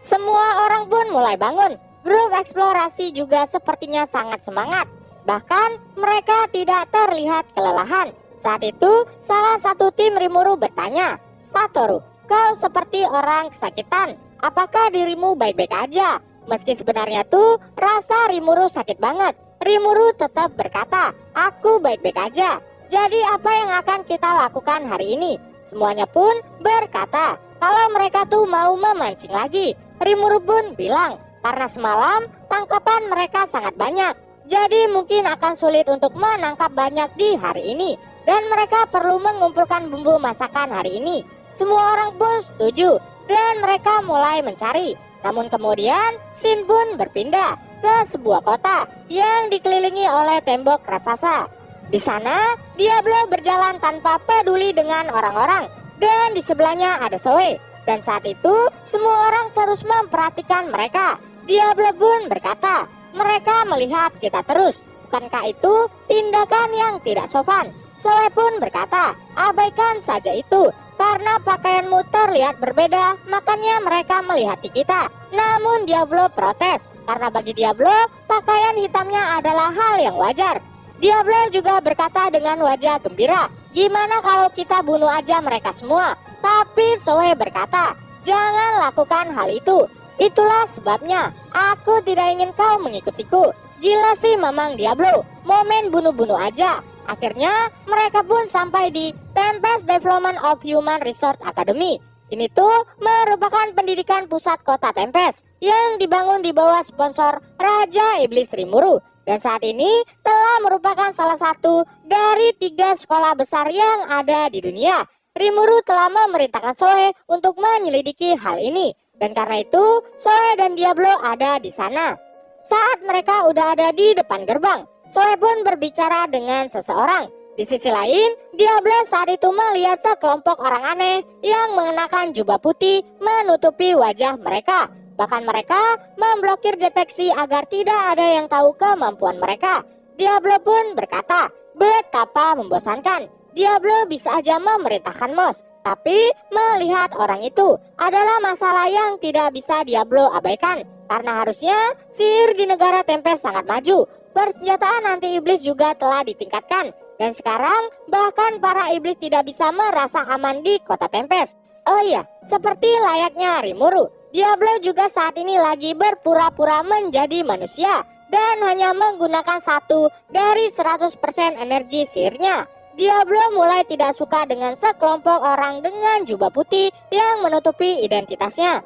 Semua orang pun mulai bangun. Grup eksplorasi juga sepertinya sangat semangat. Bahkan mereka tidak terlihat kelelahan. Saat itu salah satu tim Rimuru bertanya, Satoru, kau seperti orang kesakitan. Apakah dirimu baik-baik aja? Meski sebenarnya tuh rasa Rimuru sakit banget, Rimuru tetap berkata, aku baik-baik aja. Jadi apa yang akan kita lakukan hari ini? Semuanya pun berkata kalau mereka tuh mau memancing lagi. Rimuru pun bilang karena semalam tangkapan mereka sangat banyak, jadi mungkin akan sulit untuk menangkap banyak di hari ini. Dan mereka perlu mengumpulkan bumbu masakan hari ini. Semua orang pun setuju dan mereka mulai mencari. Namun kemudian scene pun berpindah ke sebuah kota yang dikelilingi oleh tembok raksasa. Di sana Diablo berjalan tanpa peduli dengan orang-orang dan di sebelahnya ada Zoe. Dan saat itu semua orang terus memperhatikan mereka. Diablo pun berkata, mereka melihat kita terus. Bukankah itu tindakan yang tidak sopan? Zoe pun berkata, abaikan saja itu. Karena pakaianmu terlihat berbeda, makanya mereka melihati kita. Namun Diablo protes, karena bagi Diablo, pakaian hitamnya adalah hal yang wajar. Diablo juga berkata dengan wajah gembira, gimana kalau kita bunuh aja mereka semua? Tapi Zoe berkata, jangan lakukan hal itu. Itulah sebabnya, aku tidak ingin kau mengikutiku. Gila sih Mamang Diablo, mau main bunuh-bunuh aja. Akhirnya mereka pun sampai di Tempest Development of Human Resource Academy. Ini tuh merupakan pendidikan pusat kota Tempest yang dibangun di bawah sponsor Raja Iblis Rimuru. Dan saat ini telah merupakan salah satu dari 3 sekolah besar yang ada di dunia. Rimuru telah memerintahkan Zoe untuk menyelidiki hal ini. Dan karena itu Zoe dan Diablo ada di sana. Saat mereka udah ada di depan gerbang, Zoe pun berbicara dengan seseorang. Di sisi lain, Diablo saat itu melihat sekelompok orang aneh yang mengenakan jubah putih menutupi wajah mereka. Bahkan mereka memblokir deteksi agar tidak ada yang tahu kemampuan mereka. Diablo pun berkata, betapa membosankan. Diablo bisa aja memerintahkan Moss, tapi melihat orang itu adalah masalah yang tidak bisa Diablo abaikan. Karena harusnya sihir di negara Tempest sangat maju. Persenjataan anti iblis juga telah ditingkatkan. Dan sekarang bahkan para iblis tidak bisa merasa aman di kota Tempest. Oh iya, seperti layaknya Rimuru, Diablo juga saat ini lagi berpura-pura menjadi manusia dan hanya menggunakan 1 dari 100% energi sihirnya. Diablo mulai tidak suka dengan sekelompok orang dengan jubah putih yang menutupi identitasnya.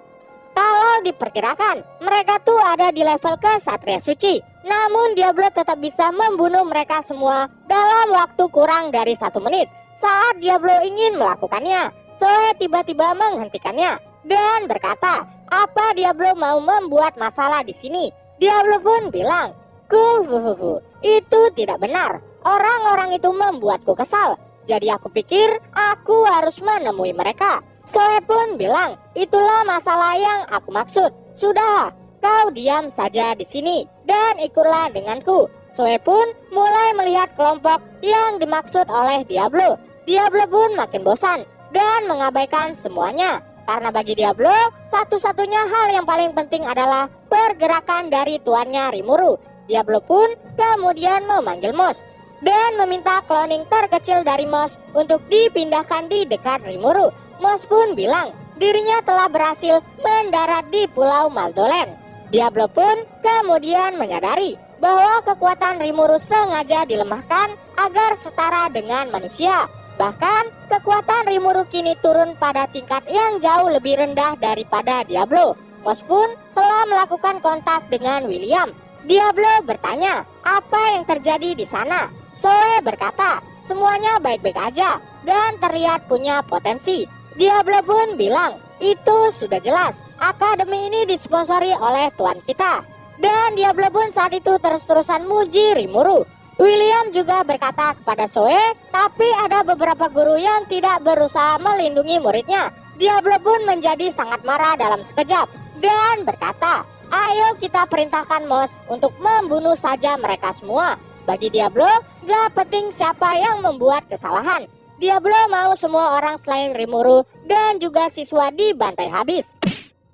Kalau diperkirakan, mereka tuh ada di level kesatria suci. Namun Diablo tetap bisa membunuh mereka semua dalam waktu kurang dari 1 menit. Saat Diablo ingin melakukannya, Zoe tiba-tiba menghentikannya dan berkata, apa Diablo mau membuat masalah di sini? Diablo pun bilang, itu tidak benar. Orang-orang itu membuatku kesal. Jadi aku pikir aku harus menemui mereka. Zoe pun bilang, itulah masalah yang aku maksud. Sudahlah, kau diam saja di sini dan ikutlah denganku. Zoe pun mulai melihat kelompok yang dimaksud oleh Diablo. Diablo pun makin bosan dan mengabaikan semuanya. Karena bagi Diablo, satu-satunya hal yang paling penting adalah pergerakan dari tuannya Rimuru. Diablo pun kemudian memanggil Moss dan meminta cloning terkecil dari Moss untuk dipindahkan di dekat Rimuru. Moss pun bilang dirinya telah berhasil mendarat di Pulau Maldolen. Diablo pun kemudian menyadari bahwa kekuatan Rimuru sengaja dilemahkan agar setara dengan manusia. Bahkan kekuatan Rimuru kini turun pada tingkat yang jauh lebih rendah daripada Diablo. Moss pun telah melakukan kontak dengan William. Diablo bertanya, apa yang terjadi di sana? Zoe berkata, semuanya baik-baik aja dan terlihat punya potensi. Diablo pun bilang, itu sudah jelas. Akademi ini disponsori oleh tuan kita. Dan Diablo pun saat itu terus-terusan muji Rimuru. William juga berkata kepada Zoe, tapi ada beberapa guru yang tidak berusaha melindungi muridnya. Diablo pun menjadi sangat marah dalam sekejap dan berkata, ayo kita perintahkan Moss untuk membunuh saja mereka semua. Bagi Diablo, gak penting siapa yang membuat kesalahan. Diablo mau semua orang selain Rimuru dan juga siswa dibantai habis.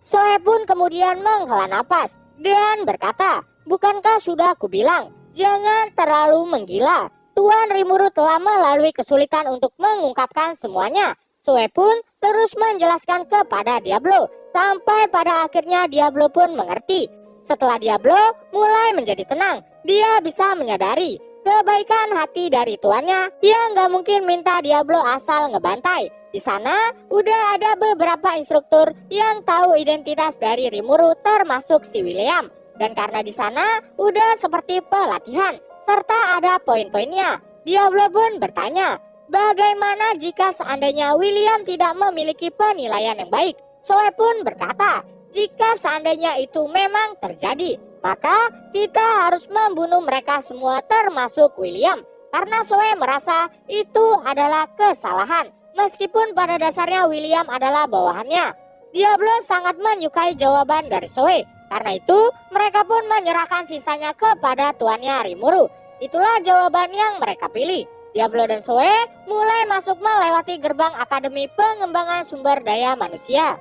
Zoe pun kemudian menghela napas dan berkata, bukankah sudah aku bilang, jangan terlalu menggila. Tuan Rimuru telah melalui kesulitan untuk mengungkapkan semuanya. Zoe pun terus menjelaskan kepada Diablo, sampai pada akhirnya Diablo pun mengerti. Setelah Diablo mulai menjadi tenang, dia bisa menyadari kebaikan hati dari tuannya yang gak mungkin minta Diablo asal ngebantai. Di sana udah ada beberapa instruktur yang tahu identitas dari Rimuru termasuk si William. Dan karena di sana udah seperti pelatihan serta ada poin-poinnya, Diablo pun bertanya, bagaimana jika seandainya William tidak memiliki penilaian yang baik? Zoe pun berkata, jika seandainya itu memang terjadi, maka kita harus membunuh mereka semua termasuk William. Karena Zoe merasa itu adalah kesalahan, meskipun pada dasarnya William adalah bawahannya. Diablo sangat menyukai jawaban dari Zoe. Karena itu mereka pun menyerahkan sisanya kepada tuannya Rimuru. Itulah jawaban yang mereka pilih. Diablo dan Zoe mulai masuk melewati gerbang Akademi Pengembangan Sumber Daya Manusia.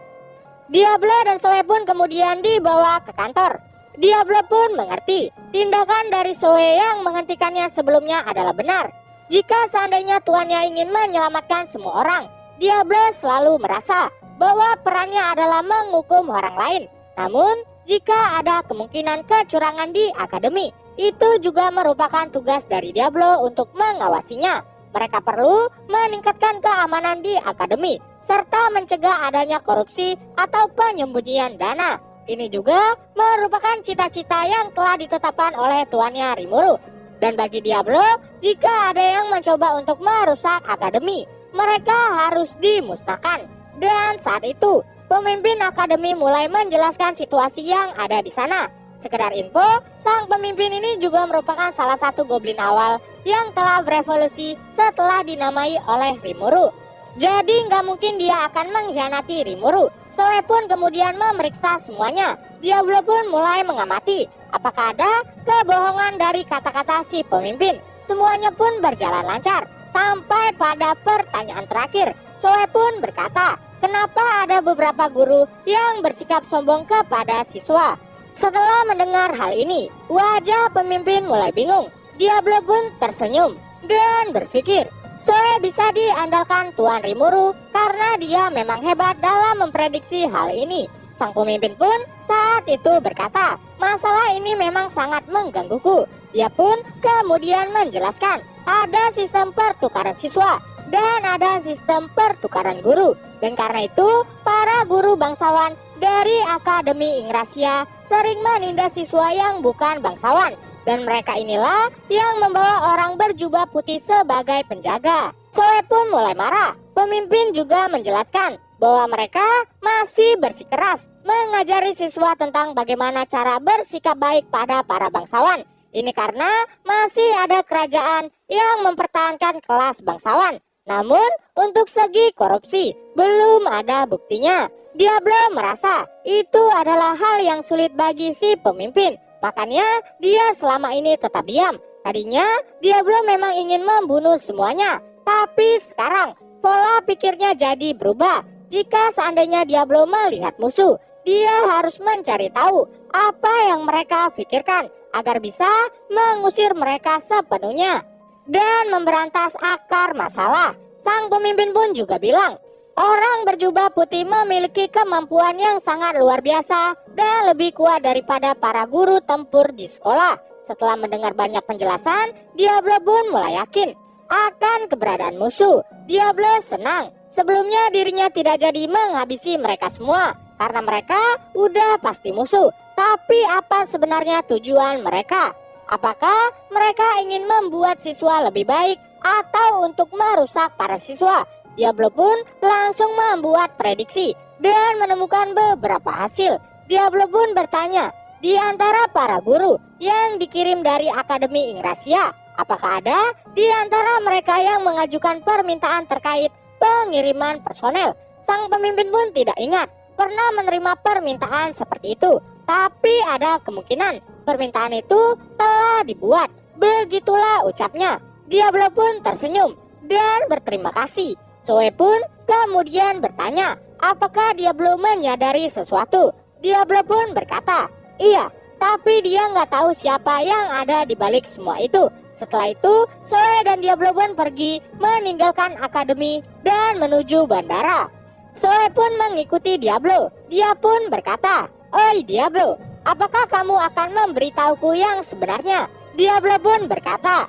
Diablo dan Zoe pun kemudian dibawa ke kantor. Diablo pun mengerti tindakan dari Zoe yang menghentikannya sebelumnya adalah benar. Jika seandainya tuannya ingin menyelamatkan semua orang, Diablo selalu merasa bahwa perannya adalah menghukum orang lain. Namun jika ada kemungkinan kecurangan di akademi, itu juga merupakan tugas dari Diablo untuk mengawasinya. Mereka perlu meningkatkan keamanan di akademi serta mencegah adanya korupsi atau penyembunyian dana. Ini juga merupakan cita-cita yang telah ditetapkan oleh tuannya Rimuru. Dan bagi Diablo, jika ada yang mencoba untuk merusak akademi, mereka harus dimusnahkan. Dan saat itu, pemimpin akademi mulai menjelaskan situasi yang ada di sana. Sekedar info, sang pemimpin ini juga merupakan salah satu goblin awal yang telah berevolusi setelah dinamai oleh Rimuru. Jadi nggak mungkin dia akan mengkhianati Rimuru. Zoe pun kemudian memeriksa semuanya. Diablo pun mulai mengamati apakah ada kebohongan dari kata-kata si pemimpin. Semuanya pun berjalan lancar sampai pada pertanyaan terakhir. Zoe pun berkata, kenapa ada beberapa guru yang bersikap sombong kepada siswa? Setelah mendengar hal ini, wajah pemimpin mulai bingung. Diablo pun tersenyum dan berpikir, Zoe bisa diandalkan Tuan Rimuru karena dia memang hebat dalam memprediksi hal ini. Sang pemimpin pun saat itu berkata, masalah ini memang sangat menggangguku. Dia pun kemudian menjelaskan, ada sistem pertukaran siswa dan ada sistem pertukaran guru. Dan karena itu, para guru bangsawan dari Akademi Ingrasia sering menindas siswa yang bukan bangsawan. Dan mereka inilah yang membawa orang berjubah putih sebagai penjaga. Soe pun mulai marah. Pemimpin juga menjelaskan bahwa mereka masih bersikeras mengajari siswa tentang bagaimana cara bersikap baik pada para bangsawan. Ini karena masih ada kerajaan yang mempertahankan kelas bangsawan. Namun untuk segi korupsi belum ada buktinya. Diablo merasa itu adalah hal yang sulit bagi si pemimpin. Makanya dia selama ini tetap diam. Tadinya Diablo memang ingin membunuh semuanya. Tapi sekarang pola pikirnya jadi berubah. Jika seandainya Diablo melihat musuh, dia harus mencari tahu apa yang mereka pikirkan agar bisa mengusir mereka sepenuhnya dan memberantas akar masalah. Sang pemimpin pun juga bilang, orang berjubah putih memiliki kemampuan yang sangat luar biasa dan lebih kuat daripada para guru tempur di sekolah. Setelah mendengar banyak penjelasan, Diablo pun mulai yakin akan keberadaan musuh. Diablo senang. Sebelumnya dirinya tidak jadi menghabisi mereka semua karena mereka udah pasti musuh. Tapi apa sebenarnya tujuan mereka? Apakah mereka ingin membuat siswa lebih baik atau untuk merusak para siswa? Diablo pun langsung membuat prediksi dan menemukan beberapa hasil. Diablo pun bertanya, di antara para guru yang dikirim dari Akademi Ingrasia, apakah ada di antara mereka yang mengajukan permintaan terkait pengiriman personel? Sang pemimpin pun tidak ingat pernah menerima permintaan seperti itu. Tapi ada kemungkinan permintaan itu telah dibuat. Begitulah ucapnya. Diablo pun tersenyum dan berterima kasih. Soe pun kemudian bertanya, apakah Diablo menyadari sesuatu? Diablo pun berkata, iya, tapi dia nggak tahu siapa yang ada di balik semua itu. Setelah itu, Soe dan Diablo pun pergi meninggalkan akademi dan menuju bandara. Soe pun mengikuti Diablo. Dia pun berkata, oi Diablo, apakah kamu akan memberitahuku yang sebenarnya? Diablo pun berkata,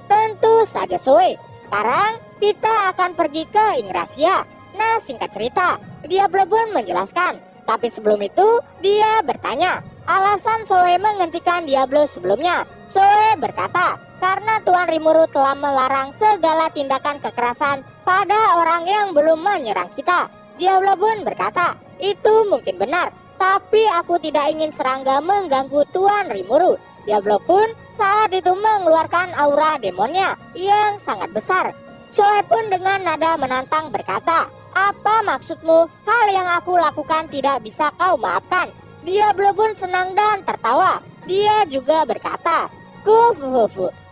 tentu saja Soe. Sekarang kita akan pergi ke Ingrasia. Nah, singkat cerita, Diablo pun menjelaskan. Tapi sebelum itu, dia bertanya, alasan Soe menghentikan Diablo sebelumnya. Soe berkata, karena Tuan Rimuru telah melarang segala tindakan kekerasan pada orang yang belum menyerang kita. Diablo pun berkata, itu mungkin benar, tapi aku tidak ingin serangga mengganggu Tuan Rimuru. Diablo pun saat itu mengeluarkan aura demonnya yang sangat besar. Soe pun dengan nada menantang berkata, apa maksudmu? Hal yang aku lakukan tidak bisa kau maafkan. Diablo pun senang dan tertawa. Dia juga berkata,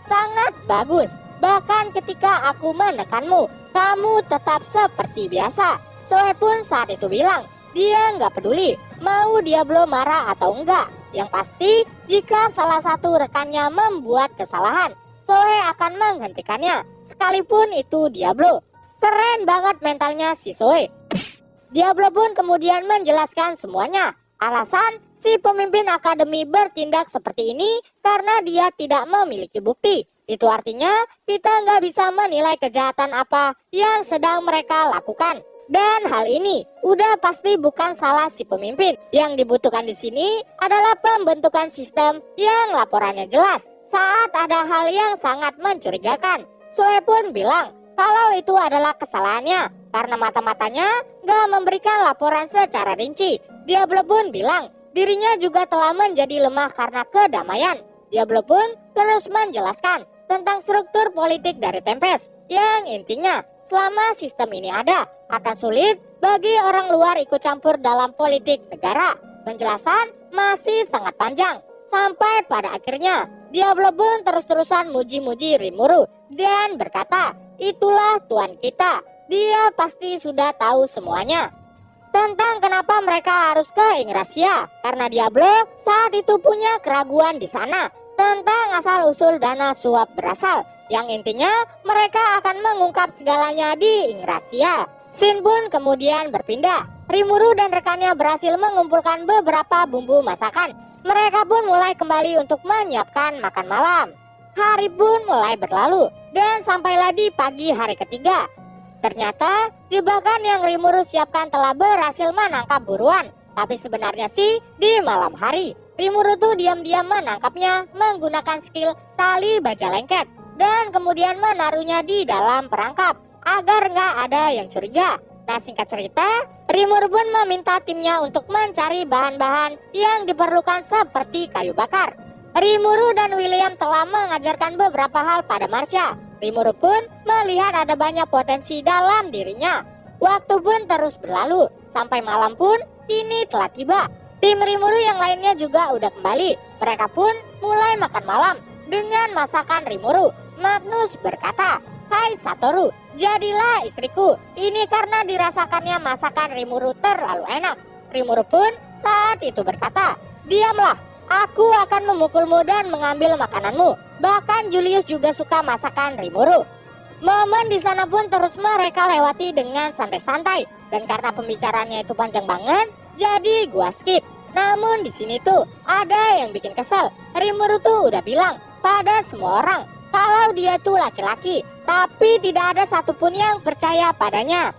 sangat bagus. Bahkan ketika aku menekanmu, kamu tetap seperti biasa. Soe pun saat itu bilang, dia nggak peduli mau Diablo marah atau enggak. Yang pasti, jika salah satu rekannya membuat kesalahan, Soe akan menghentikannya, sekalipun itu Diablo. Keren banget mentalnya si Soe. Diablo pun kemudian menjelaskan semuanya. Alasan si pemimpin akademi bertindak seperti ini karena dia tidak memiliki bukti. Itu artinya kita nggak bisa menilai kejahatan apa yang sedang mereka lakukan. Dan hal ini udah pasti bukan salah si pemimpin. Yang dibutuhkan di sini adalah pembentukan sistem yang laporannya jelas saat ada hal yang sangat mencurigakan. Soe pun bilang kalau itu adalah kesalahannya karena mata-matanya gak memberikan laporan secara rinci. Diablo pun bilang dirinya juga telah menjadi lemah karena kedamaian. Diablo pun terus menjelaskan tentang struktur politik dari Tempest yang intinya selama sistem ini ada akan sulit bagi orang luar ikut campur dalam politik negara. Penjelasan masih sangat panjang sampai pada akhirnya Diablo pun terus-terusan muji-muji Rimuru dan berkata, itulah Tuan kita, dia pasti sudah tahu semuanya tentang kenapa mereka harus ke Ingrasia. Karena Diablo saat itu punya keraguan di sana tentang asal-usul dana suap berasal. Yang intinya mereka akan mengungkap segalanya di Ingrasia. Scene pun kemudian berpindah. Rimuru dan rekannya berhasil mengumpulkan beberapa bumbu masakan. Mereka pun mulai kembali untuk menyiapkan makan malam. Hari pun mulai berlalu dan sampailah di pagi hari ketiga. Ternyata jebakan yang Rimuru siapkan telah berhasil menangkap buruan. Tapi sebenarnya sih di malam hari Rimuru tuh diam-diam menangkapnya menggunakan skill tali baja lengket. dan kemudian menaruhnya di dalam perangkap agar nggak ada yang curiga. Nah, singkat cerita, Rimuru pun meminta timnya untuk mencari bahan-bahan yang diperlukan seperti kayu bakar. Rimuru dan William telah mengajarkan beberapa hal pada Marcia. Rimuru pun melihat ada banyak potensi dalam dirinya. Waktu pun terus berlalu, sampai malam pun kini telah tiba. Tim Rimuru yang lainnya juga udah kembali. Mereka pun mulai makan malam dengan masakan Rimuru. Magnus berkata, "Hai Satoru, jadilah istriku. Ini karena dirasakannya masakan Rimuru terlalu enak." Rimuru pun saat itu berkata, "Diamlah, aku akan memukulmu dan mengambil makananmu." Bahkan Julius juga suka masakan Rimuru. Momen di sana pun terus mereka lewati dengan santai-santai, dan karena pembicaraannya itu panjang banget, jadi gua skip. Namun di sini tuh ada yang bikin kesel. Rimuru tuh udah bilang pada semua orang kalau dia tuh laki-laki, tapi tidak ada satupun yang percaya padanya.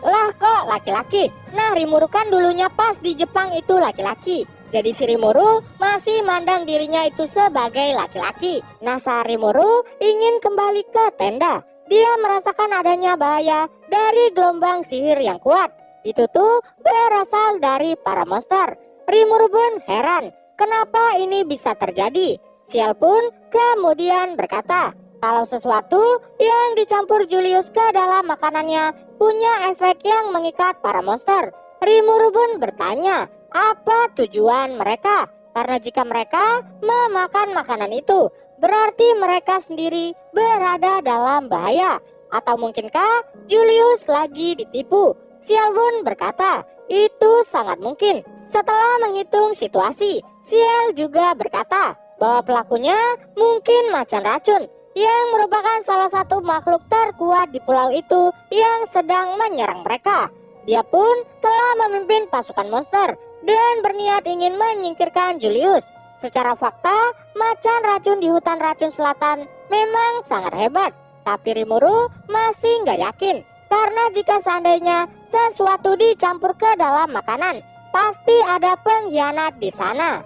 Lah kok laki-laki? Nah, Rimuru kan dulunya pas di Jepang itu laki-laki. Jadi si Rimuru masih mandang dirinya itu sebagai laki-laki. Nah, saat Rimuru ingin kembali ke tenda, dia merasakan adanya bahaya dari gelombang sihir yang kuat. Itu tuh berasal dari para monster. Rimuru pun heran, kenapa ini bisa terjadi? Sial pun kemudian berkata, kalau sesuatu yang dicampur Julius ke dalam makanannya punya efek yang mengikat para monster. Rimuru pun bertanya, apa tujuan mereka? Karena jika mereka memakan makanan itu, berarti mereka sendiri berada dalam bahaya. Atau mungkinkah Julius lagi ditipu? Sial pun berkata, itu sangat mungkin. Setelah menghitung situasi, Sial juga berkata bahwa pelakunya mungkin macan racun yang merupakan salah satu makhluk terkuat di pulau itu yang sedang menyerang mereka. Dia pun telah memimpin pasukan monster dan berniat ingin menyingkirkan Julius. Secara fakta, macan racun di hutan racun selatan memang sangat hebat. Tapi Rimuru masih nggak yakin, karena jika seandainya sesuatu dicampur ke dalam makanan, pasti ada pengkhianat di sana.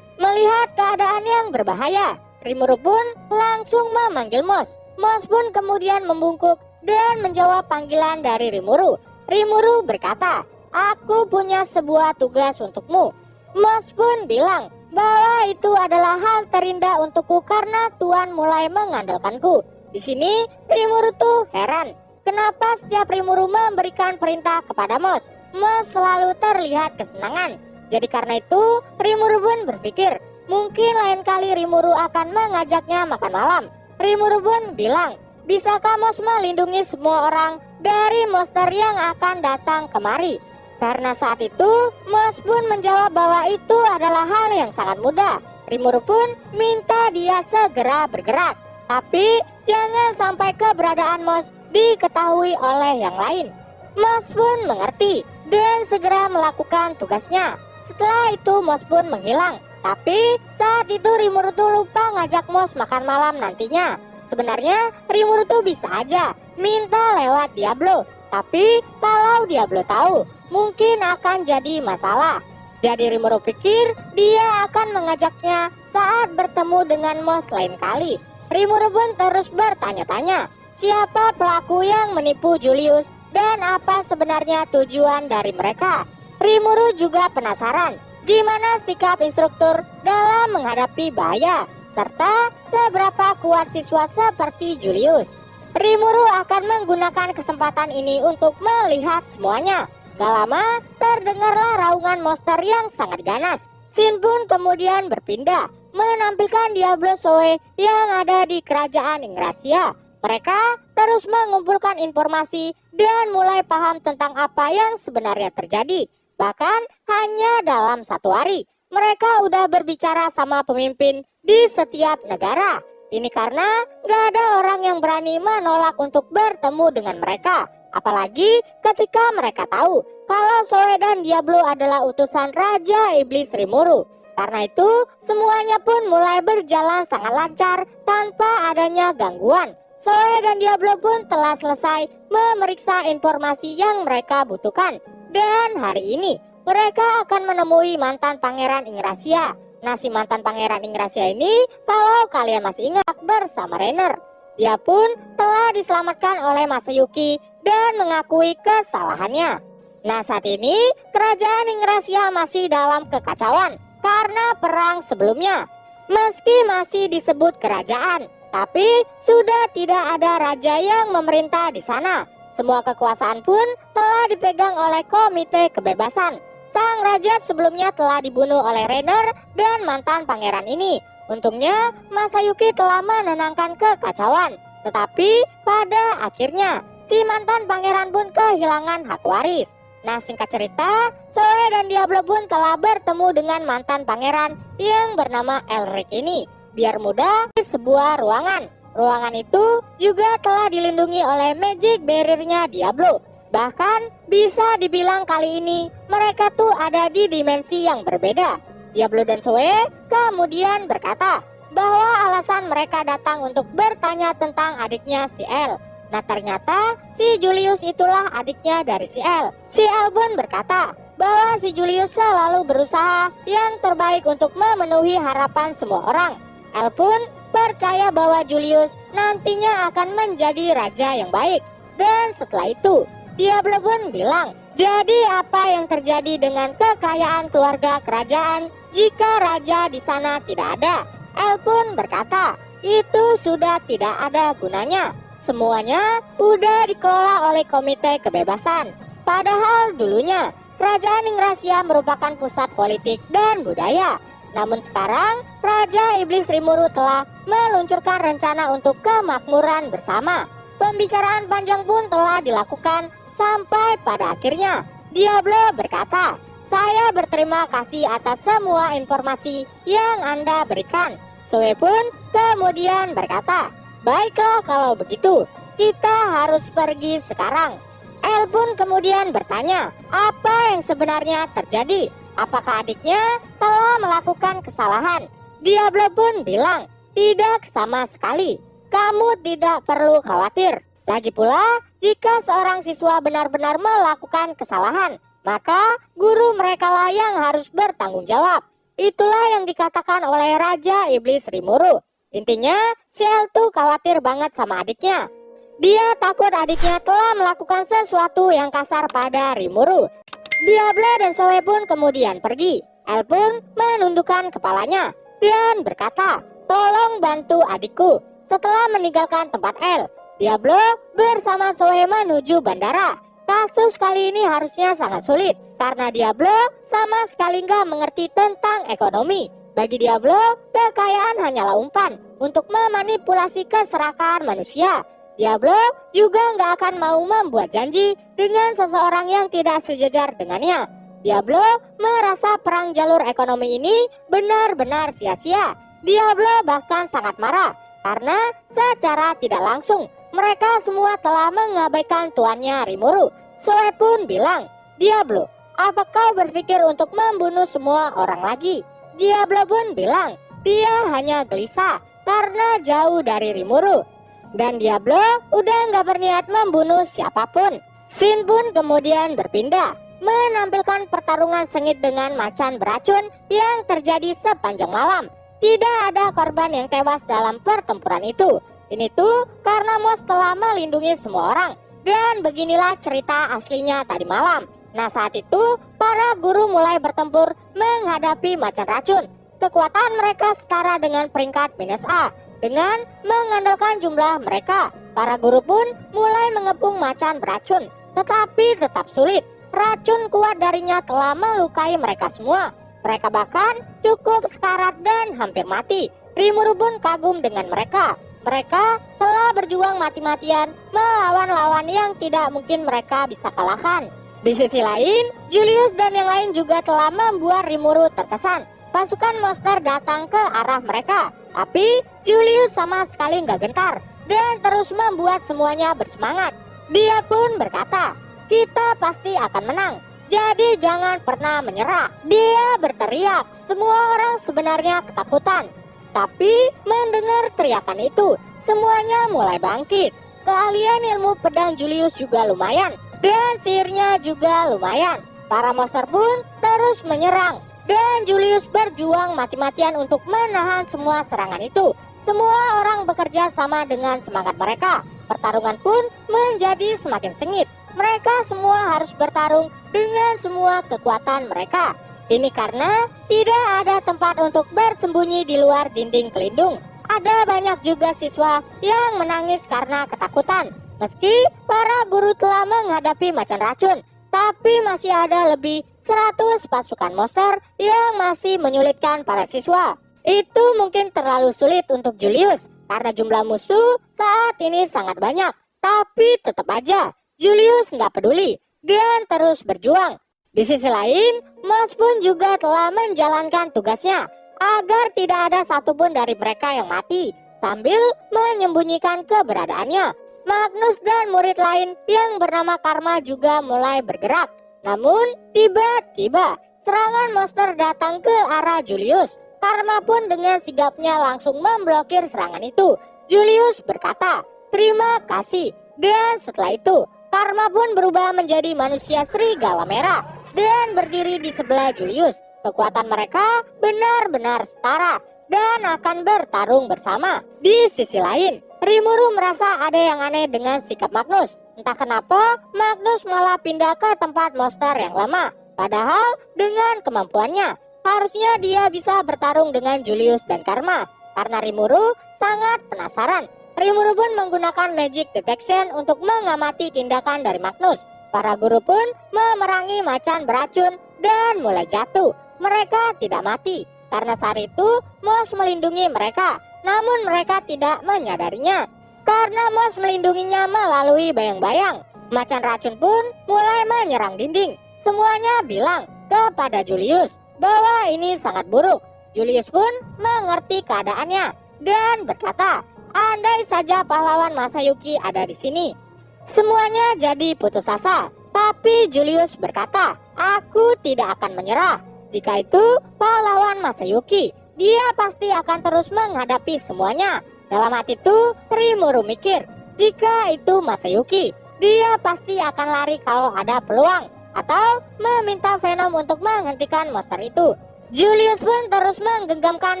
Melihat keadaan yang berbahaya, Rimuru pun langsung memanggil Moss. Moss pun kemudian membungkuk dan menjawab panggilan dari Rimuru. Rimuru berkata, aku punya sebuah tugas untukmu. Moss pun bilang bahwa itu adalah hal terindah untukku karena Tuan mulai mengandalkanku. Di sini Rimuru tuh heran, kenapa setiap Rimuru memberikan perintah kepada Moss, Moss selalu terlihat kesenangan. Jadi karena itu Rimuru pun berpikir, mungkin lain kali Rimuru akan mengajaknya makan malam. Rimuru pun bilang, bisakah Moss melindungi semua orang dari monster yang akan datang kemari? Karena saat itu Moss pun menjawab bahwa itu adalah hal yang sangat mudah. Rimuru pun minta dia segera bergerak, tapi jangan sampai keberadaan Moss diketahui oleh yang lain. Moss pun mengerti dan segera melakukan tugasnya. Setelah itu Moss pun menghilang. Tapi saat itu Rimuru tuh lupa ngajak Moss makan malam nantinya. Sebenarnya Rimuru tuh bisa aja minta lewat Diablo. Tapi kalau Diablo tahu, mungkin akan jadi masalah. Jadi Rimuru pikir dia akan mengajaknya saat bertemu dengan Moss lain kali. Rimuru pun terus bertanya-tanya, siapa pelaku yang menipu Julius dan apa sebenarnya tujuan dari mereka. Rimuru juga penasaran gimana sikap instruktur dalam menghadapi bahaya, serta seberapa kuat siswa seperti Julius. Rimuru akan menggunakan kesempatan ini untuk melihat semuanya. Gak lama terdengarlah raungan monster yang sangat ganas. Shin pun kemudian berpindah menampilkan Diablo Soe yang ada di kerajaan Ingrasia. Mereka terus mengumpulkan informasi dan mulai paham tentang apa yang sebenarnya terjadi. Bahkan hanya dalam satu hari, mereka udah berbicara sama pemimpin di setiap negara. Ini karena gak ada orang yang berani menolak untuk bertemu dengan mereka. Apalagi ketika mereka tahu kalau Soe dan Diablo adalah utusan Raja Iblis Rimuru. Karena itu, semuanya pun mulai berjalan sangat lancar tanpa adanya gangguan. Soe dan Diablo pun telah selesai memeriksa informasi yang mereka butuhkan. Dan hari ini mereka akan menemui mantan pangeran Ingrasia. Nah, si mantan pangeran Ingrasia ini, kalau kalian masih ingat, bersama Rainer. Dia pun telah diselamatkan oleh Masayuki dan mengakui kesalahannya. Nah, saat ini kerajaan Ingrasia masih dalam kekacauan karena perang sebelumnya. Meski masih disebut kerajaan, tapi sudah tidak ada raja yang memerintah di sana. Semua kekuasaan pun telah dipegang oleh Komite Kebebasan. Sang raja sebelumnya telah dibunuh oleh Rainer dan mantan pangeran ini. Untungnya Masayuki telah menenangkan kekacauan. Tetapi pada akhirnya si mantan pangeran pun kehilangan hak waris. Nah, singkat cerita, Zoe dan Diablo pun telah bertemu dengan mantan pangeran yang bernama Elric ini. Biar mudah, di sebuah ruangan. Ruangan itu juga telah dilindungi oleh magic barrier-nya Diablo. Bahkan bisa dibilang kali ini mereka tuh ada di dimensi yang berbeda. Diablo dan Zoe kemudian berkata bahwa alasan mereka datang untuk bertanya tentang adiknya si El. Nah, ternyata si Julius itulah adiknya dari si El. Si El pun berkata bahwa si Julius selalu berusaha yang terbaik untuk memenuhi harapan semua orang. El pun percaya bahwa Julius nantinya akan menjadi raja yang baik. Dan setelah itu Diablo pun bilang, jadi apa yang terjadi dengan kekayaan keluarga kerajaan jika raja di sana tidak ada? El pun berkata, itu sudah tidak ada gunanya. Semuanya udah dikelola oleh Komite Kebebasan. Padahal dulunya kerajaan Ingrasia merupakan pusat politik dan budaya. Namun sekarang Raja Iblis Rimuru telah meluncurkan rencana untuk kemakmuran bersama. Pembicaraan panjang pun telah dilakukan. Sampai pada akhirnya Diablo berkata, saya berterima kasih atas semua informasi yang Anda berikan. Zoe pun kemudian berkata, baiklah kalau begitu, kita harus pergi sekarang. El pun kemudian bertanya, apa yang sebenarnya terjadi? Apakah adiknya telah melakukan kesalahan? Diablo pun bilang, tidak sama sekali. Kamu tidak perlu khawatir. Lagi pula, jika seorang siswa benar-benar melakukan kesalahan, maka guru mereka lah yang harus bertanggung jawab. Itulah yang dikatakan oleh Raja Iblis Rimuru. Intinya, si El tuh khawatir banget sama adiknya. Dia takut adiknya telah melakukan sesuatu yang kasar pada Rimuru. Diablo dan Zoe pun kemudian pergi. El pun menundukkan kepalanya dan berkata, tolong bantu adikku. Setelah meninggalkan tempat El, Diablo bersama Zoe menuju bandara. Kasus kali ini harusnya sangat sulit karena Diablo sama sekali nggak mengerti tentang ekonomi. Bagi Diablo, kekayaan hanyalah umpan untuk memanipulasi keserakahan manusia. Diablo juga nggak akan mau membuat janji dengan seseorang yang tidak sejajar dengannya. Diablo merasa perang jalur ekonomi ini benar-benar sia-sia. Diablo bahkan sangat marah karena secara tidak langsung mereka semua telah mengabaikan tuannya Rimuru. Zoe pun bilang, Diablo, apa kau berpikir untuk membunuh semua orang lagi? Diablo pun bilang, dia hanya gelisah karena jauh dari Rimuru. Dan Diablo udah nggak berniat membunuh siapapun. Scene pun kemudian berpindah, menampilkan pertarungan sengit dengan macan beracun yang terjadi sepanjang malam. Tidak ada korban yang tewas dalam pertempuran itu. Ini tuh karena Moss telah melindungi semua orang. Dan beginilah cerita aslinya tadi malam. Nah, saat itu para guru mulai bertempur menghadapi macan racun. Kekuatan mereka setara dengan peringkat -A. Dengan mengandalkan jumlah mereka, para guru pun mulai mengepung macan beracun. Tetapi tetap sulit. Racun kuat darinya telah melukai mereka semua. Mereka bahkan cukup sekarat dan hampir mati. Rimuru pun kagum dengan mereka. Mereka telah berjuang mati-matian melawan lawan yang tidak mungkin mereka bisa kalahkan. Di sisi lain, Julius dan yang lain juga telah membuat Rimuru terkesan. Pasukan monster datang ke arah mereka, tapi Julius sama sekali nggak gentar dan terus membuat semuanya bersemangat. Dia pun berkata, kita pasti akan menang. Jadi jangan pernah menyerah. Dia berteriak, semua orang sebenarnya ketakutan. Tapi mendengar teriakan itu, semuanya mulai bangkit. Keahlian ilmu pedang Julius juga lumayan, dan sihirnya juga lumayan. Para monster pun terus menyerang. dan Julius berjuang mati-matian untuk menahan semua serangan itu. Semua orang bekerja sama dengan semangat mereka. Pertarungan pun menjadi semakin sengit. Mereka semua harus bertarung dengan semua kekuatan mereka. Ini karena tidak ada tempat untuk bersembunyi di luar dinding pelindung. Ada banyak juga siswa yang menangis karena ketakutan. Meski para guru telah menghadapi macan racun, tapi masih ada lebih 100 pasukan monster yang masih menyulitkan para siswa. Itu mungkin terlalu sulit untuk Julius karena jumlah musuh saat ini sangat banyak. Tapi tetap aja Julius nggak peduli dan terus berjuang. Di sisi lain, Moss pun juga telah menjalankan tugasnya agar tidak ada satupun dari mereka yang mati sambil menyembunyikan keberadaannya. Magnus dan murid lain yang bernama Karma juga mulai bergerak. Namun tiba-tiba serangan monster datang ke arah Julius. Karma pun dengan sigapnya langsung memblokir serangan itu. Julius berkata, "Terima kasih." Dan setelah itu, Karma pun berubah menjadi manusia serigala merah dan berdiri di sebelah Julius. Kekuatan mereka benar-benar setara dan akan bertarung bersama. Di sisi lain, Rimuru merasa ada yang aneh dengan sikap Magnus. Entah kenapa Magnus malah pindah ke tempat monster yang lama. Padahal dengan kemampuannya, harusnya dia bisa bertarung dengan Julius dan Karma. Karena Rimuru sangat penasaran, Rimuru pun menggunakan magic detection untuk mengamati tindakan dari Magnus. Para guru pun memerangi macan beracun dan mulai jatuh. Mereka tidak mati karena saat itu Moss melindungi mereka. Namun mereka tidak menyadarinya karena Moss melindunginya melalui bayang-bayang. Macan racun pun mulai menyerang dinding. Semuanya bilang kepada Julius bahwa ini sangat buruk. Julius pun mengerti keadaannya dan berkata, andai saja pahlawan Masayuki ada di sini. Semuanya jadi putus asa. Tapi Julius berkata, aku tidak akan menyerah. Jika itu pahlawan Masayuki, dia pasti akan terus menghadapi semuanya. Dalam hati itu, Rimuru mikir, jika itu Masayuki, dia pasti akan lari kalau ada peluang, atau meminta Venom untuk menghentikan monster itu. Julius pun terus menggenggamkan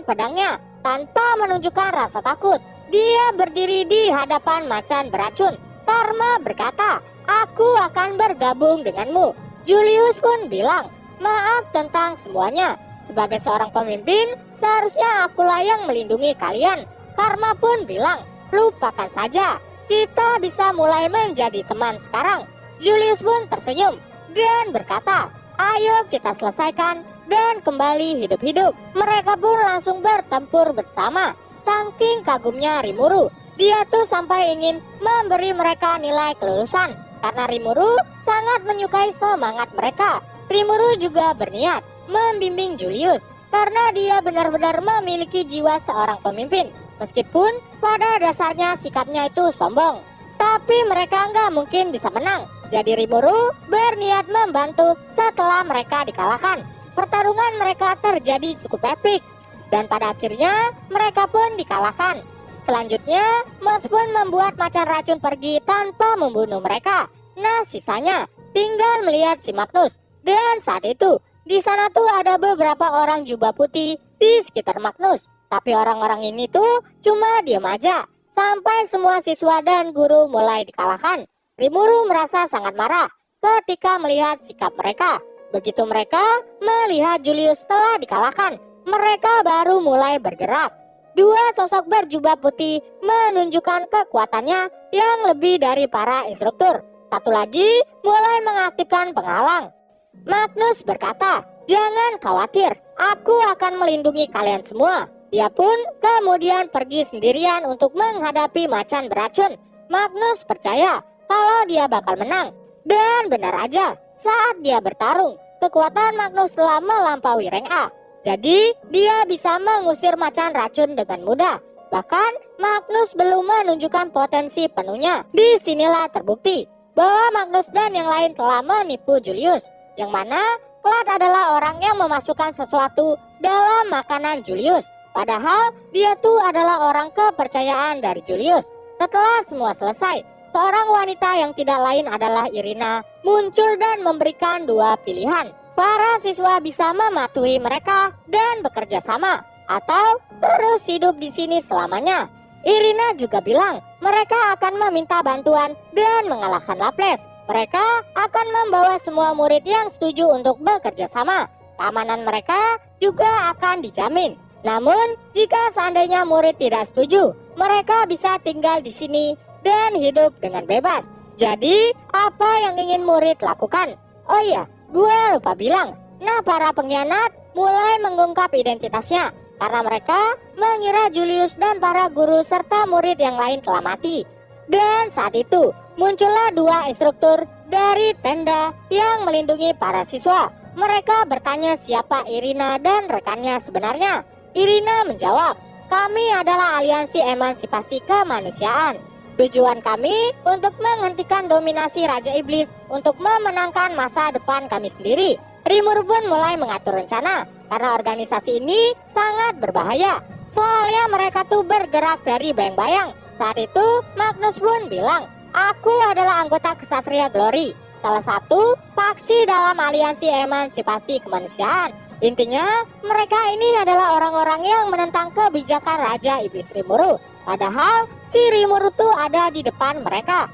pedangnya, tanpa menunjukkan rasa takut. Dia berdiri di hadapan macan beracun. Karma berkata, aku akan bergabung denganmu. Julius pun bilang, maaf tentang semuanya. Sebagai seorang pemimpin, seharusnya akulah yang melindungi kalian. Karma pun bilang, lupakan saja. Kita bisa mulai menjadi teman sekarang. Julius pun tersenyum dan berkata, ayo kita selesaikan dan kembali hidup-hidup. Mereka pun langsung bertempur bersama. Saking kagumnya Rimuru, dia tuh sampai ingin memberi mereka nilai kelulusan. Karena Rimuru sangat menyukai semangat mereka. Rimuru juga berniat membimbing Julius karena dia benar-benar memiliki jiwa seorang pemimpin. Meskipun pada dasarnya sikapnya itu sombong, tapi mereka nggak mungkin bisa menang. Jadi Rimuru berniat membantu setelah mereka dikalahkan. Pertarungan mereka terjadi cukup epik dan pada akhirnya mereka pun dikalahkan. Selanjutnya, Moss pun membuat macan racun pergi tanpa membunuh mereka. Nah, sisanya tinggal melihat si Magnus. Dan saat itu, di sana tuh ada beberapa orang jubah putih di sekitar Magnus. Tapi orang-orang ini tuh cuma diam aja sampai semua siswa dan guru mulai dikalahkan. Rimuru merasa sangat marah ketika melihat sikap mereka. Begitu mereka melihat Julius telah dikalahkan, mereka baru mulai bergerak. Dua sosok berjubah putih menunjukkan kekuatannya yang lebih dari para instruktur. Satu lagi mulai mengaktifkan penghalang. Magnus berkata, jangan khawatir, aku akan melindungi kalian semua. Dia pun kemudian pergi sendirian untuk menghadapi macan beracun. Magnus percaya kalau dia bakal menang. Dan benar aja, saat dia bertarung, kekuatan Magnus telah melampaui rank A. Jadi dia bisa mengusir macan racun dengan mudah. Bahkan Magnus belum menunjukkan potensi penuhnya. Disinilah terbukti bahwa Magnus dan yang lain telah menipu Julius. Yang mana Cloud adalah orang yang memasukkan sesuatu dalam makanan Julius. Padahal dia tuh adalah orang kepercayaan dari Julius. Setelah semua selesai, seorang wanita yang tidak lain adalah Irina muncul dan memberikan dua pilihan. para siswa bisa mematuhi mereka dan bekerja sama, atau terus hidup di sini selamanya. Irina juga bilang mereka akan meminta bantuan dan mengalahkan Laples. Mereka akan membawa semua murid yang setuju untuk bekerja sama. Keamanan mereka juga akan dijamin. Namun, jika seandainya murid tidak setuju, mereka bisa tinggal di sini dan hidup dengan bebas. Jadi, apa yang ingin murid lakukan? Oh iya, gue lupa bilang. Nah, para pengkhianat mulai mengungkap identitasnya karena mereka mengira Julius dan para guru serta murid yang lain telah mati. Dan saat itu, muncullah dua instruktur dari tenda yang melindungi para siswa. Mereka bertanya siapa Irina dan rekannya sebenarnya. Irina menjawab, kami adalah aliansi emansipasi kemanusiaan. Tujuan kami untuk menghentikan dominasi Raja Iblis untuk memenangkan masa depan kami sendiri. Rimuru pun mulai mengatur rencana karena organisasi ini sangat berbahaya. Soalnya mereka tuh bergerak dari bayang-bayang. Saat itu Magnus pun bilang, aku adalah anggota Ksatria Glory, salah satu faksi dalam aliansi emansipasi kemanusiaan. Intinya, mereka ini adalah orang-orang yang menentang kebijakan Raja Iblis Rimuru. Padahal, si Rimuru tuh ada di depan mereka.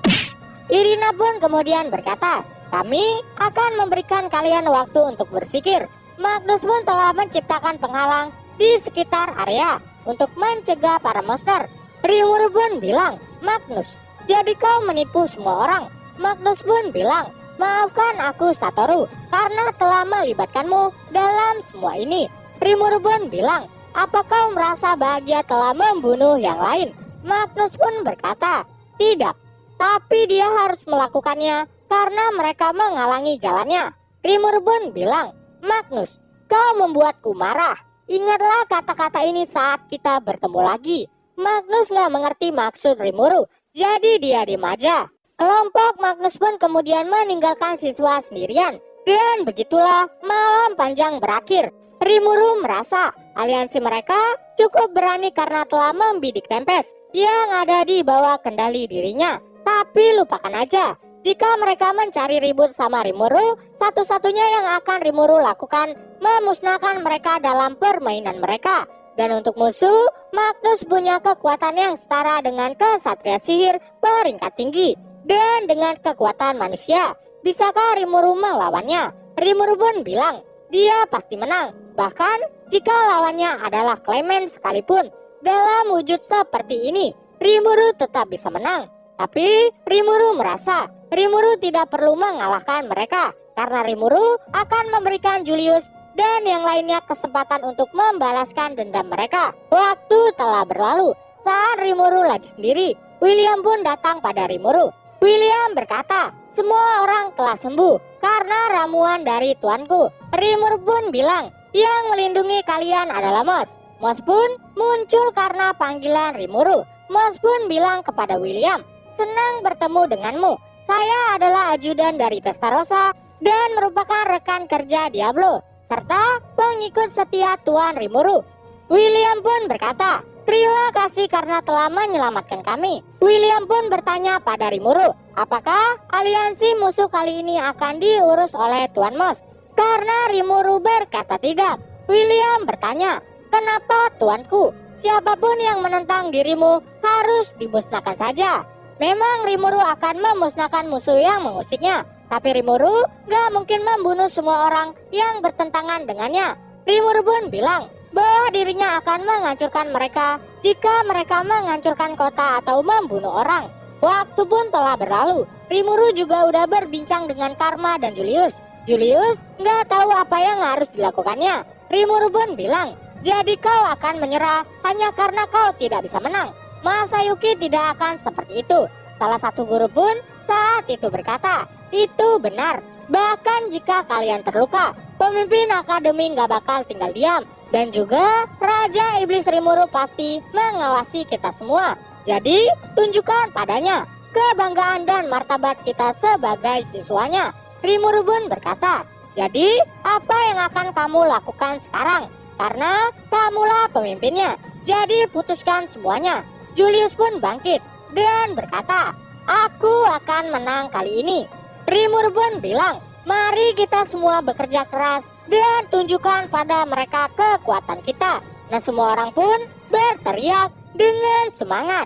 Irina pun kemudian berkata, kami akan memberikan kalian waktu untuk berpikir. Magnus pun telah menciptakan penghalang di sekitar area untuk mencegah para monster. Rimuru pun bilang, Magnus, jadi kau menipu semua orang. Magnus pun bilang, maafkan aku Satoru karena telah melibatkanmu dalam semua ini. Rimuru pun bilang, apa kau merasa bahagia telah membunuh yang lain? Magnus pun berkata, tidak, tapi dia harus melakukannya karena mereka menghalangi jalannya. Rimuru pun bilang, Magnus, kau membuatku marah. Ingatlah kata-kata ini saat kita bertemu lagi. Magnus gak mengerti maksud Rimuru, jadi dia diam aja. Kelompok Magnus pun kemudian meninggalkan siswa sendirian. Dan begitulah malam panjang berakhir. Rimuru merasa aliansi mereka cukup berani karena telah membidik Tempest yang ada di bawah kendali dirinya. Tapi lupakan aja, jika mereka mencari ribut sama Rimuru, satu-satunya yang akan Rimuru lakukan memusnahkan mereka dalam permainan mereka. Dan untuk musuh, Magnus punya kekuatan yang setara dengan kesatria sihir peringkat tinggi. Dan dengan kekuatan manusia, bisakah Rimuru melawannya? Rimuru pun bilang, dia pasti menang. Bahkan jika lawannya adalah Clement sekalipun. Dalam wujud seperti ini, Rimuru tetap bisa menang. Tapi Rimuru merasa Rimuru tidak perlu mengalahkan mereka, karena Rimuru akan memberikan Julius dan yang lainnya kesempatan untuk membalaskan dendam mereka. Waktu telah berlalu. Saat Rimuru lagi sendiri, William pun datang pada Rimuru. William berkata, semua orang telah sembuh karena ramuan dari tuanku. Rimuru pun bilang, yang melindungi kalian adalah Moss. Moss pun muncul karena panggilan Rimuru. Moss pun bilang kepada William, senang bertemu denganmu. Saya adalah ajudan dari Testarossa dan merupakan rekan kerja Diablo, serta pengikut setia Tuan Rimuru. William pun berkata, terima kasih karena telah menyelamatkan kami. William pun bertanya pada Rimuru, apakah aliansi musuh kali ini akan diurus oleh Tuan Moss? Karena Rimuru berkata tidak. William bertanya, kenapa tuanku? Siapapun yang menentang dirimu harus dimusnahkan saja. Memang Rimuru akan memusnahkan musuh yang mengusiknya, tapi Rimuru gak mungkin membunuh semua orang yang bertentangan dengannya. Rimuru pun bilang bahwa dirinya akan menghancurkan mereka jika mereka menghancurkan kota atau membunuh orang. Waktu pun telah berlalu. Rimuru juga udah berbincang dengan Karma dan Julius. Julius gak tahu apa yang harus dilakukannya. Rimuru pun bilang, jadi kau akan menyerah hanya karena kau tidak bisa menang. Masayuki tidak akan seperti itu. Salah satu guru pun saat itu berkata, itu benar. Bahkan jika kalian terluka, pemimpin akademi gak bakal tinggal diam. Dan juga Raja Iblis Rimuru pasti mengawasi kita semua. Jadi tunjukkan padanya kebanggaan dan martabat kita sebagai siswanya. Rimuru pun berkata, jadi apa yang akan kamu lakukan sekarang? Karena kamulah pemimpinnya. Jadi putuskan semuanya. Julius pun bangkit dan berkata, aku akan menang kali ini. Rimuru pun bilang, Mari kita semua bekerja keras dan tunjukkan pada mereka kekuatan kita. Nah, semua orang pun berteriak dengan semangat.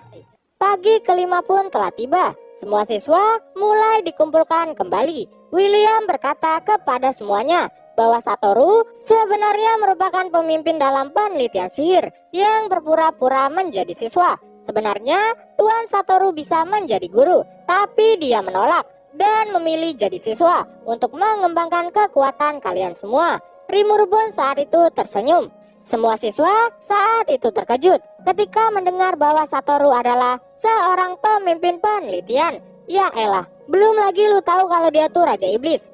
Pagi kelima pun telah tiba. Semua siswa mulai dikumpulkan kembali. William berkata kepada semuanya bahwa Satoru sebenarnya merupakan pemimpin dalam penelitian sihir yang berpura-pura menjadi siswa. Sebenarnya Tuan Satoru bisa menjadi guru, tapi dia menolak dan memilih jadi siswa untuk mengembangkan kekuatan kalian semua. Rimuru pun saat itu tersenyum. Semua siswa saat itu terkejut ketika mendengar bahwa Satoru adalah seorang pemimpin penelitian. Ya elah, belum lagi lu tahu kalau dia tuh Raja Iblis.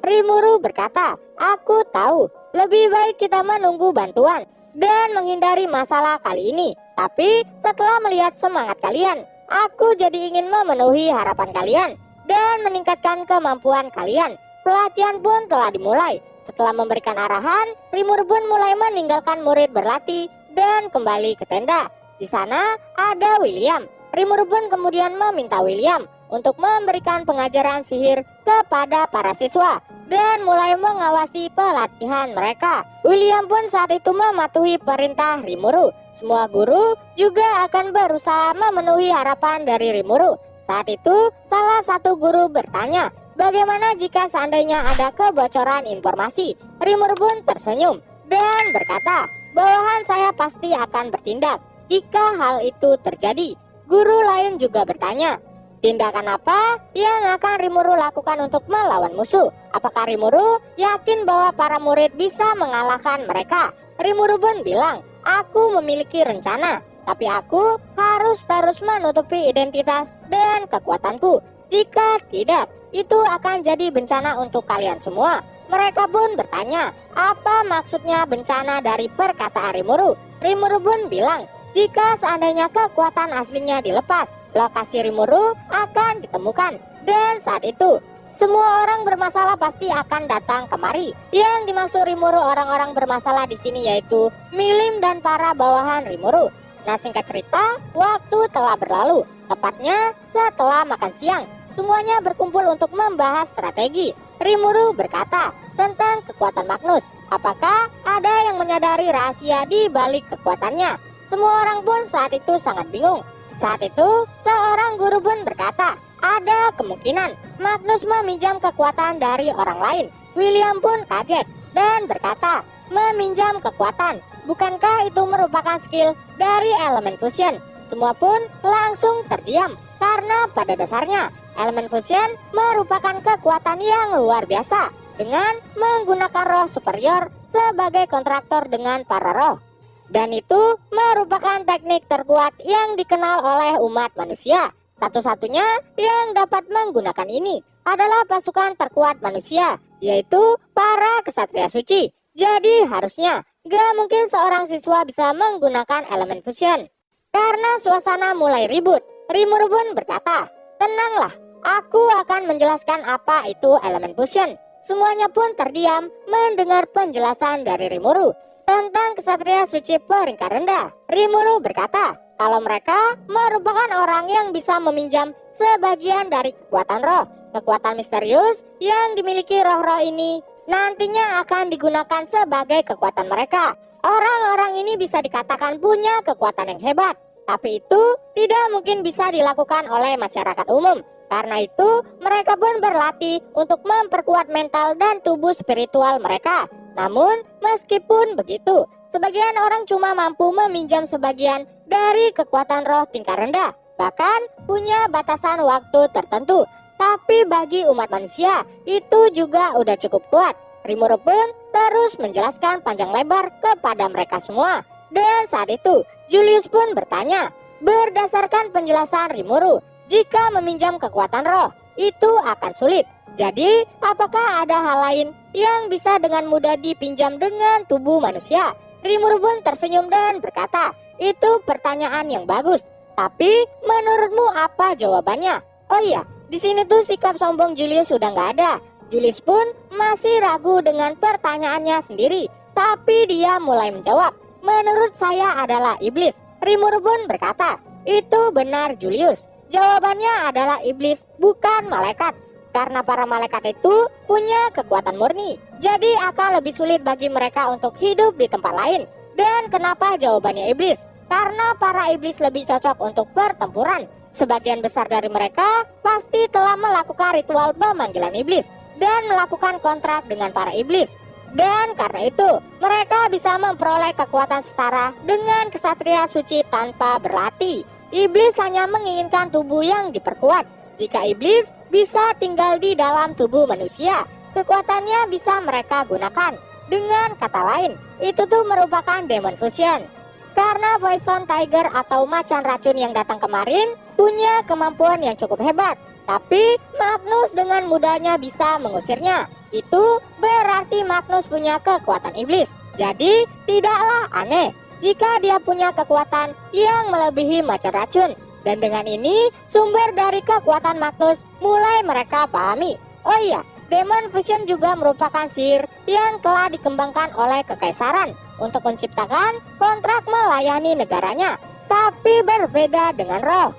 Rimuru berkata, aku tahu, lebih baik kita menunggu bantuan dan menghindari masalah kali ini. Tapi setelah melihat semangat kalian, aku jadi ingin memenuhi harapan kalian dan meningkatkan kemampuan kalian. Pelatihan pun telah dimulai. Setelah memberikan arahan, Rimuru pun mulai meninggalkan murid berlatih dan kembali ke tenda. Di sana ada William. Rimuru pun kemudian meminta William untuk memberikan pengajaran sihir kepada para siswa dan mulai mengawasi pelatihan mereka. William pun saat itu mematuhi perintah Rimuru. Semua guru juga akan berusaha memenuhi harapan dari Rimuru. Saat itu salah satu guru bertanya, bagaimana jika seandainya ada kebocoran informasi? Rimuru pun tersenyum dan berkata, bawahan saya pasti akan bertindak jika hal itu terjadi. Guru lain juga bertanya, tindakan apa yang akan Rimuru lakukan untuk melawan musuh? Apakah Rimuru yakin bahwa para murid bisa mengalahkan mereka? Rimuru pun bilang, aku memiliki rencana, tapi aku harus terus menutupi identitas dan kekuatanku. Jika tidak, itu akan jadi bencana untuk kalian semua. Mereka pun bertanya, apa maksudnya bencana dari perkataan Rimuru? Rimuru pun bilang, jika seandainya kekuatan aslinya dilepas, lokasi Rimuru akan ditemukan. Dan saat itu, semua orang bermasalah pasti akan datang kemari. Yang dimaksud Rimuru orang-orang bermasalah di sini yaitu Milim dan para bawahan Rimuru. Nah, singkat cerita, waktu telah berlalu. Tepatnya setelah makan siang, semuanya berkumpul untuk membahas strategi. Rimuru berkata tentang kekuatan Magnus. Apakah ada yang menyadari rahasia di balik kekuatannya? Semua orang pun saat itu sangat bingung. Saat itu, seorang guru pun berkata, ada kemungkinan Magnus meminjam kekuatan dari orang lain. William pun kaget dan berkata, meminjam kekuatan, bukankah itu merupakan skill dari elemen fusion? Semua pun langsung terdiam, karena pada dasarnya elemen fusion merupakan kekuatan yang luar biasa dengan menggunakan roh superior sebagai kontraktor dengan para roh. Dan itu merupakan teknik terkuat yang dikenal oleh umat manusia. Satu-satunya yang dapat menggunakan ini adalah pasukan terkuat manusia, yaitu para kesatria suci. Jadi harusnya gak mungkin seorang siswa bisa menggunakan elemen fusion. Karena suasana mulai ribut, Rimuru pun berkata, tenanglah, aku akan menjelaskan apa itu elemen fusion. Semuanya pun terdiam mendengar penjelasan dari Rimuru tentang kesatria suci peringkat rendah. Rimuru berkata kalau mereka merupakan orang yang bisa meminjam sebagian dari kekuatan roh. Kekuatan misterius yang dimiliki roh-roh ini nantinya akan digunakan sebagai kekuatan mereka. Orang-orang ini bisa dikatakan punya kekuatan yang hebat, tapi itu tidak mungkin bisa dilakukan oleh masyarakat umum. Karena itu mereka pun berlatih untuk memperkuat mental dan tubuh spiritual mereka. Namun, meskipun begitu, sebagian orang cuma mampu meminjam sebagian dari kekuatan roh tingkat rendah, bahkan punya batasan waktu tertentu. Tapi bagi umat manusia, itu juga udah cukup kuat. Rimuru pun terus menjelaskan panjang lebar kepada mereka semua. Dan saat itu, Julius pun bertanya, berdasarkan penjelasan Rimuru, jika meminjam kekuatan roh, itu akan sulit. Jadi, apakah ada hal lain yang bisa dengan mudah dipinjam dengan tubuh manusia? Rimuru pun tersenyum dan berkata, itu pertanyaan yang bagus. Tapi, menurutmu apa jawabannya? Oh iya, di sini tuh sikap sombong Julius sudah nggak ada. Julius pun masih ragu dengan pertanyaannya sendiri. Tapi dia mulai menjawab, menurut saya adalah iblis. Rimuru pun berkata, itu benar Julius. Jawabannya adalah iblis, bukan malaikat. Karena para malaikat itu punya kekuatan murni, jadi akan lebih sulit bagi mereka untuk hidup di tempat lain. Dan kenapa jawabannya iblis? Karena para iblis lebih cocok untuk pertempuran. Sebagian besar dari mereka pasti telah melakukan ritual pemanggilan iblis dan melakukan kontrak dengan para iblis. Dan karena itu, mereka bisa memperoleh kekuatan setara dengan kesatria suci tanpa berlatih. Iblis hanya menginginkan tubuh yang diperkuat. Jika iblis bisa tinggal di dalam tubuh manusia, kekuatannya bisa mereka gunakan. Dengan kata lain, itu tuh merupakan demon fusion. Karena Poison Tiger atau macan racun yang datang kemarin punya kemampuan yang cukup hebat, tapi Magnus dengan mudahnya bisa mengusirnya. Itu berarti Magnus punya kekuatan iblis. Jadi tidaklah aneh jika dia punya kekuatan yang melebihi macan racun. Dan dengan ini sumber dari kekuatan Magnus mulai mereka pahami. Oh iya, Demon Fusion juga merupakan sihir yang telah dikembangkan oleh kekaisaran untuk menciptakan kontrak melayani negaranya. Tapi berbeda dengan roh.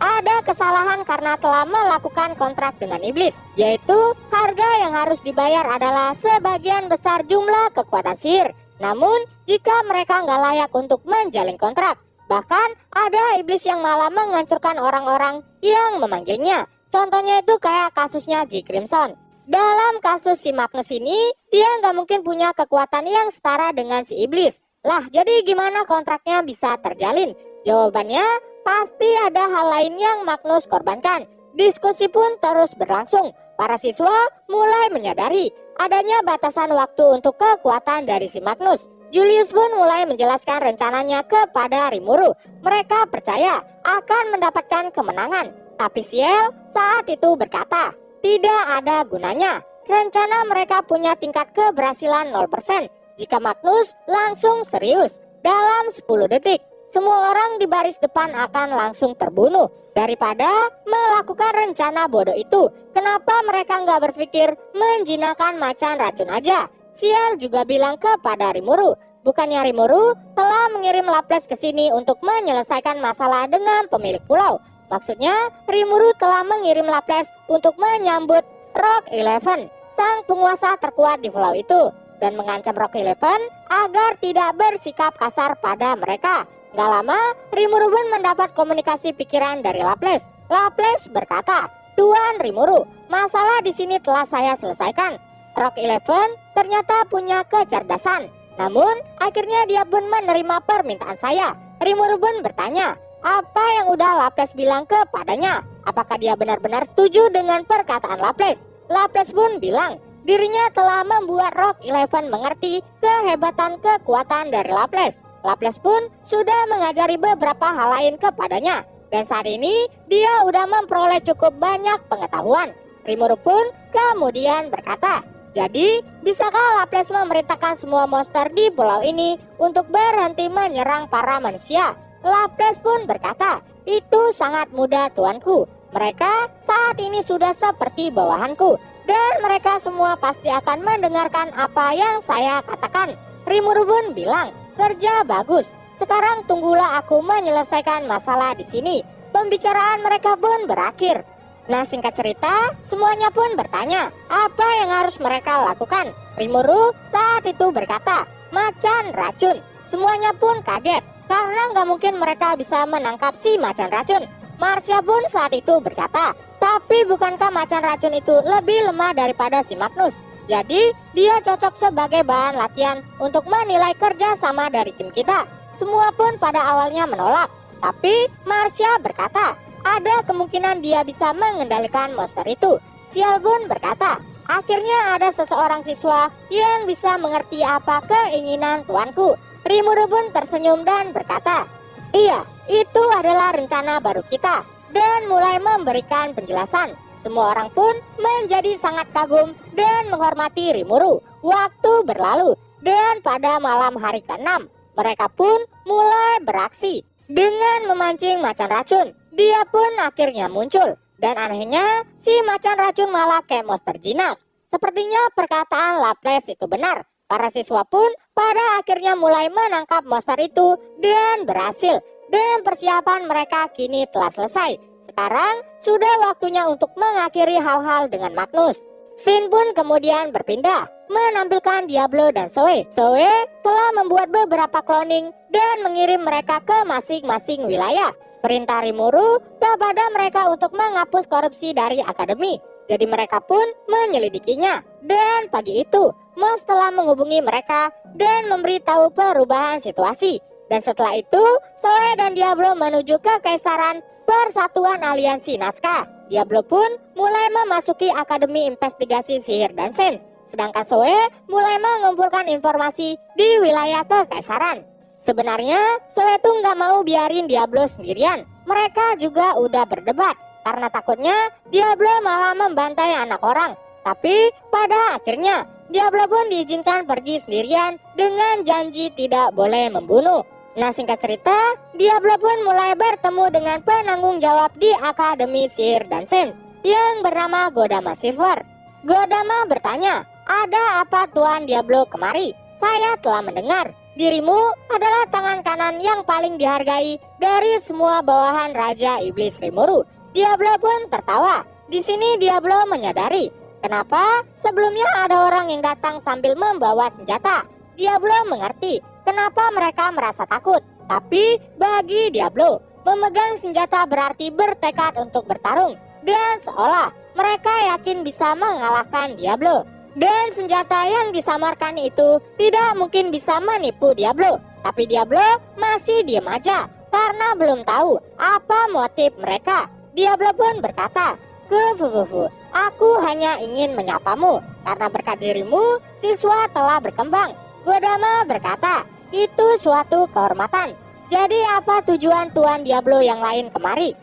Ada kesalahan karena telah melakukan kontrak dengan iblis, yaitu harga yang harus dibayar adalah sebagian besar jumlah kekuatan sihir. Namun jika mereka nggak layak untuk menjalin kontrak, bahkan ada iblis yang malah menghancurkan orang-orang yang memanggilnya. Contohnya itu kayak kasusnya G. Crimson. Dalam kasus si Magnus ini, dia nggak mungkin punya kekuatan yang setara dengan si iblis. Lah, jadi gimana kontraknya bisa terjalin? Jawabannya, pasti ada hal lain yang Magnus korbankan. Diskusi pun terus berlangsung. Para siswa mulai menyadari adanya batasan waktu untuk kekuatan dari si Magnus. Julius pun mulai menjelaskan rencananya kepada Rimuru. Mereka percaya akan mendapatkan kemenangan. Tapi Ciel saat itu berkata, tidak ada gunanya. Rencana mereka punya tingkat keberhasilan 0%. Jika Magnus langsung serius, dalam 10 detik, semua orang di baris depan akan langsung terbunuh. Daripada melakukan rencana bodoh itu, kenapa mereka nggak berpikir menjinakkan macan racun aja? Ciel juga bilang kepada Rimuru, bukannya Rimuru telah mengirim Laples ke sini untuk menyelesaikan masalah dengan pemilik pulau. Maksudnya, Rimuru telah mengirim Laples untuk menyambut Rock Eleven, sang penguasa terkuat di pulau itu, dan mengancam Rock Eleven agar tidak bersikap kasar pada mereka. Gak lama, Rimuru pun mendapat komunikasi pikiran dari Laples. Laples berkata, Tuan Rimuru, masalah di sini telah saya selesaikan. Rock Eleven ternyata punya kecerdasan. Namun, akhirnya dia pun menerima permintaan saya. Rimuru pun bertanya, apa yang udah Laples bilang kepadanya? Apakah dia benar-benar setuju dengan perkataan Laples? Laples pun bilang, dirinya telah membuat Rock Eleven mengerti kehebatan kekuatan dari Laples. Laples pun sudah mengajari beberapa hal lain kepadanya. Dan saat ini, dia udah memperoleh cukup banyak pengetahuan. Rimuru pun kemudian berkata, jadi, bisakah Laples memerintahkan semua monster di pulau ini untuk berhenti menyerang para manusia? Laples pun berkata, itu sangat mudah tuanku. Mereka saat ini sudah seperti bawahanku. Dan mereka semua pasti akan mendengarkan apa yang saya katakan. Rimuru pun bilang, kerja bagus. Sekarang tunggulah aku menyelesaikan masalah di sini. Pembicaraan mereka pun berakhir. Nah, singkat cerita, semuanya pun bertanya, apa yang harus mereka lakukan? Rimuru saat itu berkata, macan racun. Semuanya pun kaget, karena nggak mungkin mereka bisa menangkap si macan racun. Marcia pun saat itu berkata, tapi bukankah macan racun itu lebih lemah daripada si Magnus? Jadi, dia cocok sebagai bahan latihan untuk menilai kerja sama dari tim kita. Semua pun pada awalnya menolak, tapi Marcia berkata, ada kemungkinan dia bisa mengendalikan monster itu. Ciel pun berkata, akhirnya ada seseorang siswa yang bisa mengerti apa keinginan tuanku. Rimuru pun tersenyum dan berkata, iya, itu adalah rencana baru kita. Dan mulai memberikan penjelasan. Semua orang pun menjadi sangat kagum dan menghormati Rimuru. Waktu berlalu, dan pada malam hari ke-6, mereka pun mulai beraksi. Dengan memancing macan racun, dia pun akhirnya muncul. Dan anehnya, si macan racun malah kayak monster jinak. Sepertinya perkataan Laples itu benar. Para siswa pun pada akhirnya mulai menangkap monster itu dan berhasil. Dan persiapan mereka kini telah selesai. Sekarang sudah waktunya untuk mengakhiri hal-hal dengan Magnus. Scene pun kemudian berpindah, menampilkan Diablo dan Zoe. Zoe telah membuat beberapa cloning dan mengirim mereka ke masing-masing wilayah. Perintah Rimuru kepada mereka untuk menghapus korupsi dari akademi. Jadi mereka pun menyelidikinya. Dan pagi itu, Moss telah menghubungi mereka dan memberitahu perubahan situasi. Dan setelah itu, Zoe dan Diablo menuju ke Kaisaran Persatuan Aliansi Nazca. Diablo pun mulai memasuki Akademi Investigasi Sihir dan Sains. Sedangkan Zoe mulai mengumpulkan informasi di wilayah Kekaisaran. Sebenarnya Zoe tuh nggak mau biarin Diablo sendirian. Mereka juga udah berdebat karena takutnya Diablo malah membantai anak orang. Tapi pada akhirnya Diablo pun diizinkan pergi sendirian dengan janji tidak boleh membunuh. Nah, singkat cerita, Diablo pun mulai bertemu dengan penanggung jawab di Akademi Sihir dan Sains yang bernama Godama Silver. Godama bertanya, "Ada apa Tuan Diablo kemari? Saya telah mendengar dirimu adalah tangan kanan yang paling dihargai dari semua bawahan Raja Iblis Rimuru." Diablo pun tertawa. Di sini Diablo menyadari kenapa sebelumnya ada orang yang datang sambil membawa senjata. Diablo mengerti kenapa mereka merasa takut. Tapi bagi Diablo, memegang senjata berarti bertekad untuk bertarung. Dan seolah mereka yakin bisa mengalahkan Diablo. Dan senjata yang disamarkan itu tidak mungkin bisa menipu Diablo. Tapi Diablo masih diam aja karena belum tahu apa motif mereka. Diablo pun berkata, "Kufufufu, aku hanya ingin menyapamu karena berkat dirimu siswa telah berkembang." Godama berkata, "Itu suatu kehormatan. Jadi apa tujuan Tuan Diablo yang lain kemari?"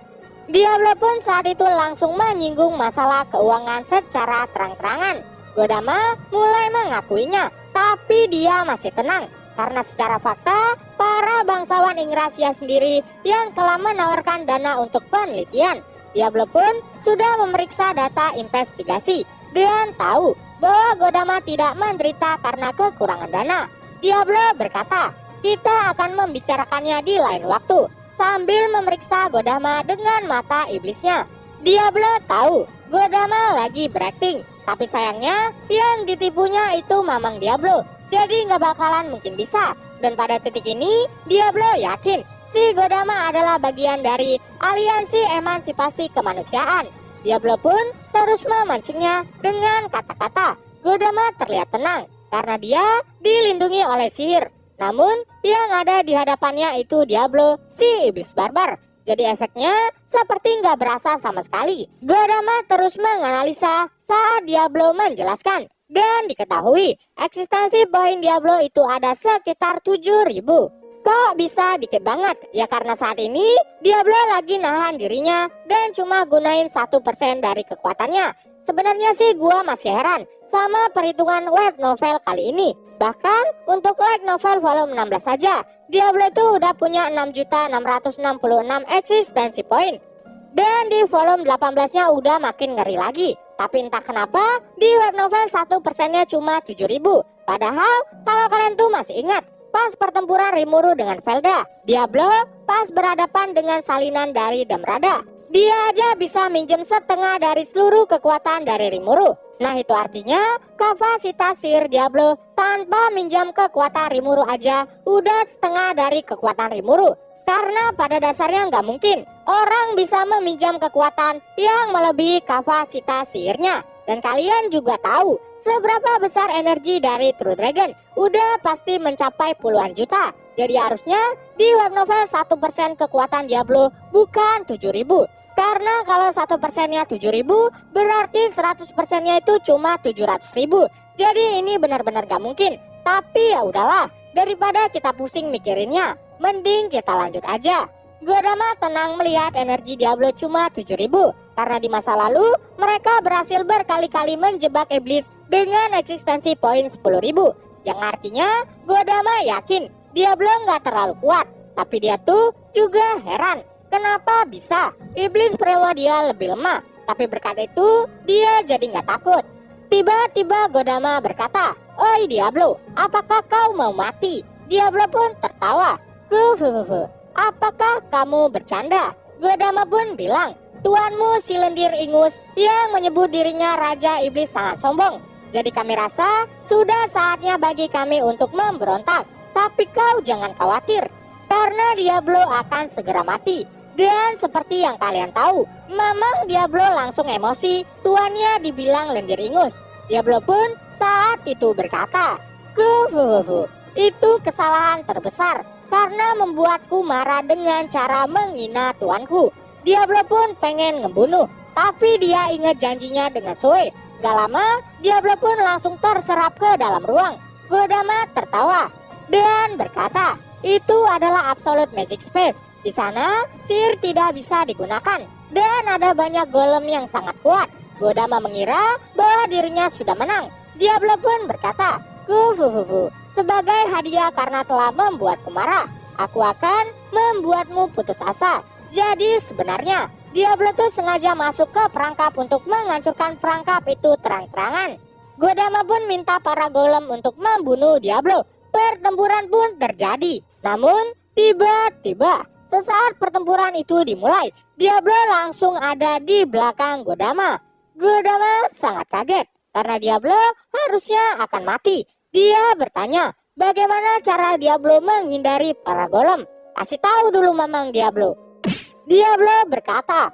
Diablo pun saat itu langsung menyinggung masalah keuangan secara terang-terangan. Godama mulai mengakuinya, tapi dia masih tenang. Karena secara fakta, para bangsawan Ingrasia sendiri yang telah menawarkan dana untuk penelitian. Diablo pun sudah memeriksa data investigasi dan tahu bahwa Godama tidak menderita karena kekurangan dana. Diablo berkata, "Kita akan membicarakannya di lain waktu," sambil memeriksa Godama dengan mata iblisnya. Diablo tahu Godama lagi berakting, tapi sayangnya yang ditipunya itu Mamang Diablo, jadi nggak bakalan mungkin bisa. Dan pada titik ini Diablo yakin si Godama adalah bagian dari Aliansi Emansipasi Kemanusiaan. Diablo pun terus memancingnya dengan kata-kata. Godama terlihat tenang karena dia dilindungi oleh sihir. Namun yang ada di hadapannya itu Diablo, si iblis barbar. Jadi efeknya seperti nggak berasa sama sekali. Godama terus menganalisa saat Diablo menjelaskan. Dan diketahui eksistensi poin Diablo itu ada sekitar 7.000. Kok bisa dikit banget? Ya karena saat ini Diablo lagi nahan dirinya dan cuma gunain 1% dari kekuatannya. Sebenarnya sih gua masih heran sama perhitungan web novel kali ini. Bahkan untuk light novel volume 16 saja, Diablo itu udah punya 6.666 eksistensi poin. Dan di volume 18-nya udah makin ngeri lagi. Tapi entah kenapa di web novel 1%-nya cuma 7.000. Padahal kalau kalian tuh masih ingat, pas pertempuran Rimuru dengan Velda, Diablo pas berhadapan dengan salinan dari Damrada, dia aja bisa minjem setengah dari seluruh kekuatan dari Rimuru. Nah itu artinya kapasitas sihir Diablo tanpa minjam kekuatan Rimuru aja udah setengah dari kekuatan Rimuru. Karena pada dasarnya nggak mungkin orang bisa meminjam kekuatan yang melebihi kapasitas sihirnya. Dan kalian juga tahu seberapa besar energi dari True Dragon, udah pasti mencapai puluhan juta. Jadi harusnya di web novel 1% kekuatan Diablo bukan 7.000. Karena kalau 1%-nya 7.000 berarti 100%-nya itu cuma 700.000. Jadi ini benar-benar gak mungkin. Tapi ya udahlah, daripada kita pusing mikirinnya, mending kita lanjut aja. Godama tenang melihat energi Diablo cuma 7.000. Karena di masa lalu mereka berhasil berkali-kali menjebak iblis dengan eksistensi poin 10.000. Yang artinya Godama yakin Diablo nggak terlalu kuat. Tapi dia tuh juga heran kenapa bisa iblis primordial lebih lemah. Tapi berkat itu dia jadi nggak takut. Tiba-tiba Godama berkata, "Oi Diablo, apakah kau mau mati?" Diablo pun tertawa. Apakah kamu bercanda?" Godama pun bilang, tuanmu si lendir ingus yang menyebut dirinya Raja Iblis sangat sombong. Jadi kami rasa sudah saatnya bagi kami untuk memberontak. Tapi kau jangan khawatir, karena Diablo akan segera mati. Dan seperti yang kalian tahu, Mamang Diablo langsung emosi tuannya dibilang lendir ingus. Diablo pun saat itu berkata, itu kesalahan terbesar karena membuatku marah dengan cara menghina tuanku. Diablo pun pengen ngebunuh, tapi dia ingat janjinya dengan Zoe. Gak lama, Diablo pun langsung terserap ke dalam ruang. Godama tertawa dan berkata, itu adalah absolute magic space. Di sana, sihir tidak bisa digunakan dan ada banyak golem yang sangat kuat. Godama mengira bahwa dirinya sudah menang. Diablo pun berkata, sebagai hadiah karena telah membuatku marah, aku akan membuatmu putus asa. Jadi sebenarnya Diablo tuh sengaja masuk ke perangkap untuk menghancurkan perangkap itu terang-terangan. Godama pun minta para golem untuk membunuh Diablo. Pertempuran pun terjadi. Namun tiba-tiba sesaat pertempuran itu dimulai, Diablo langsung ada di belakang Godama. Godama sangat kaget karena Diablo harusnya akan mati. Dia bertanya, bagaimana cara Diablo menghindari para golem? Kasih tahu dulu Mamang Diablo. Diablo berkata,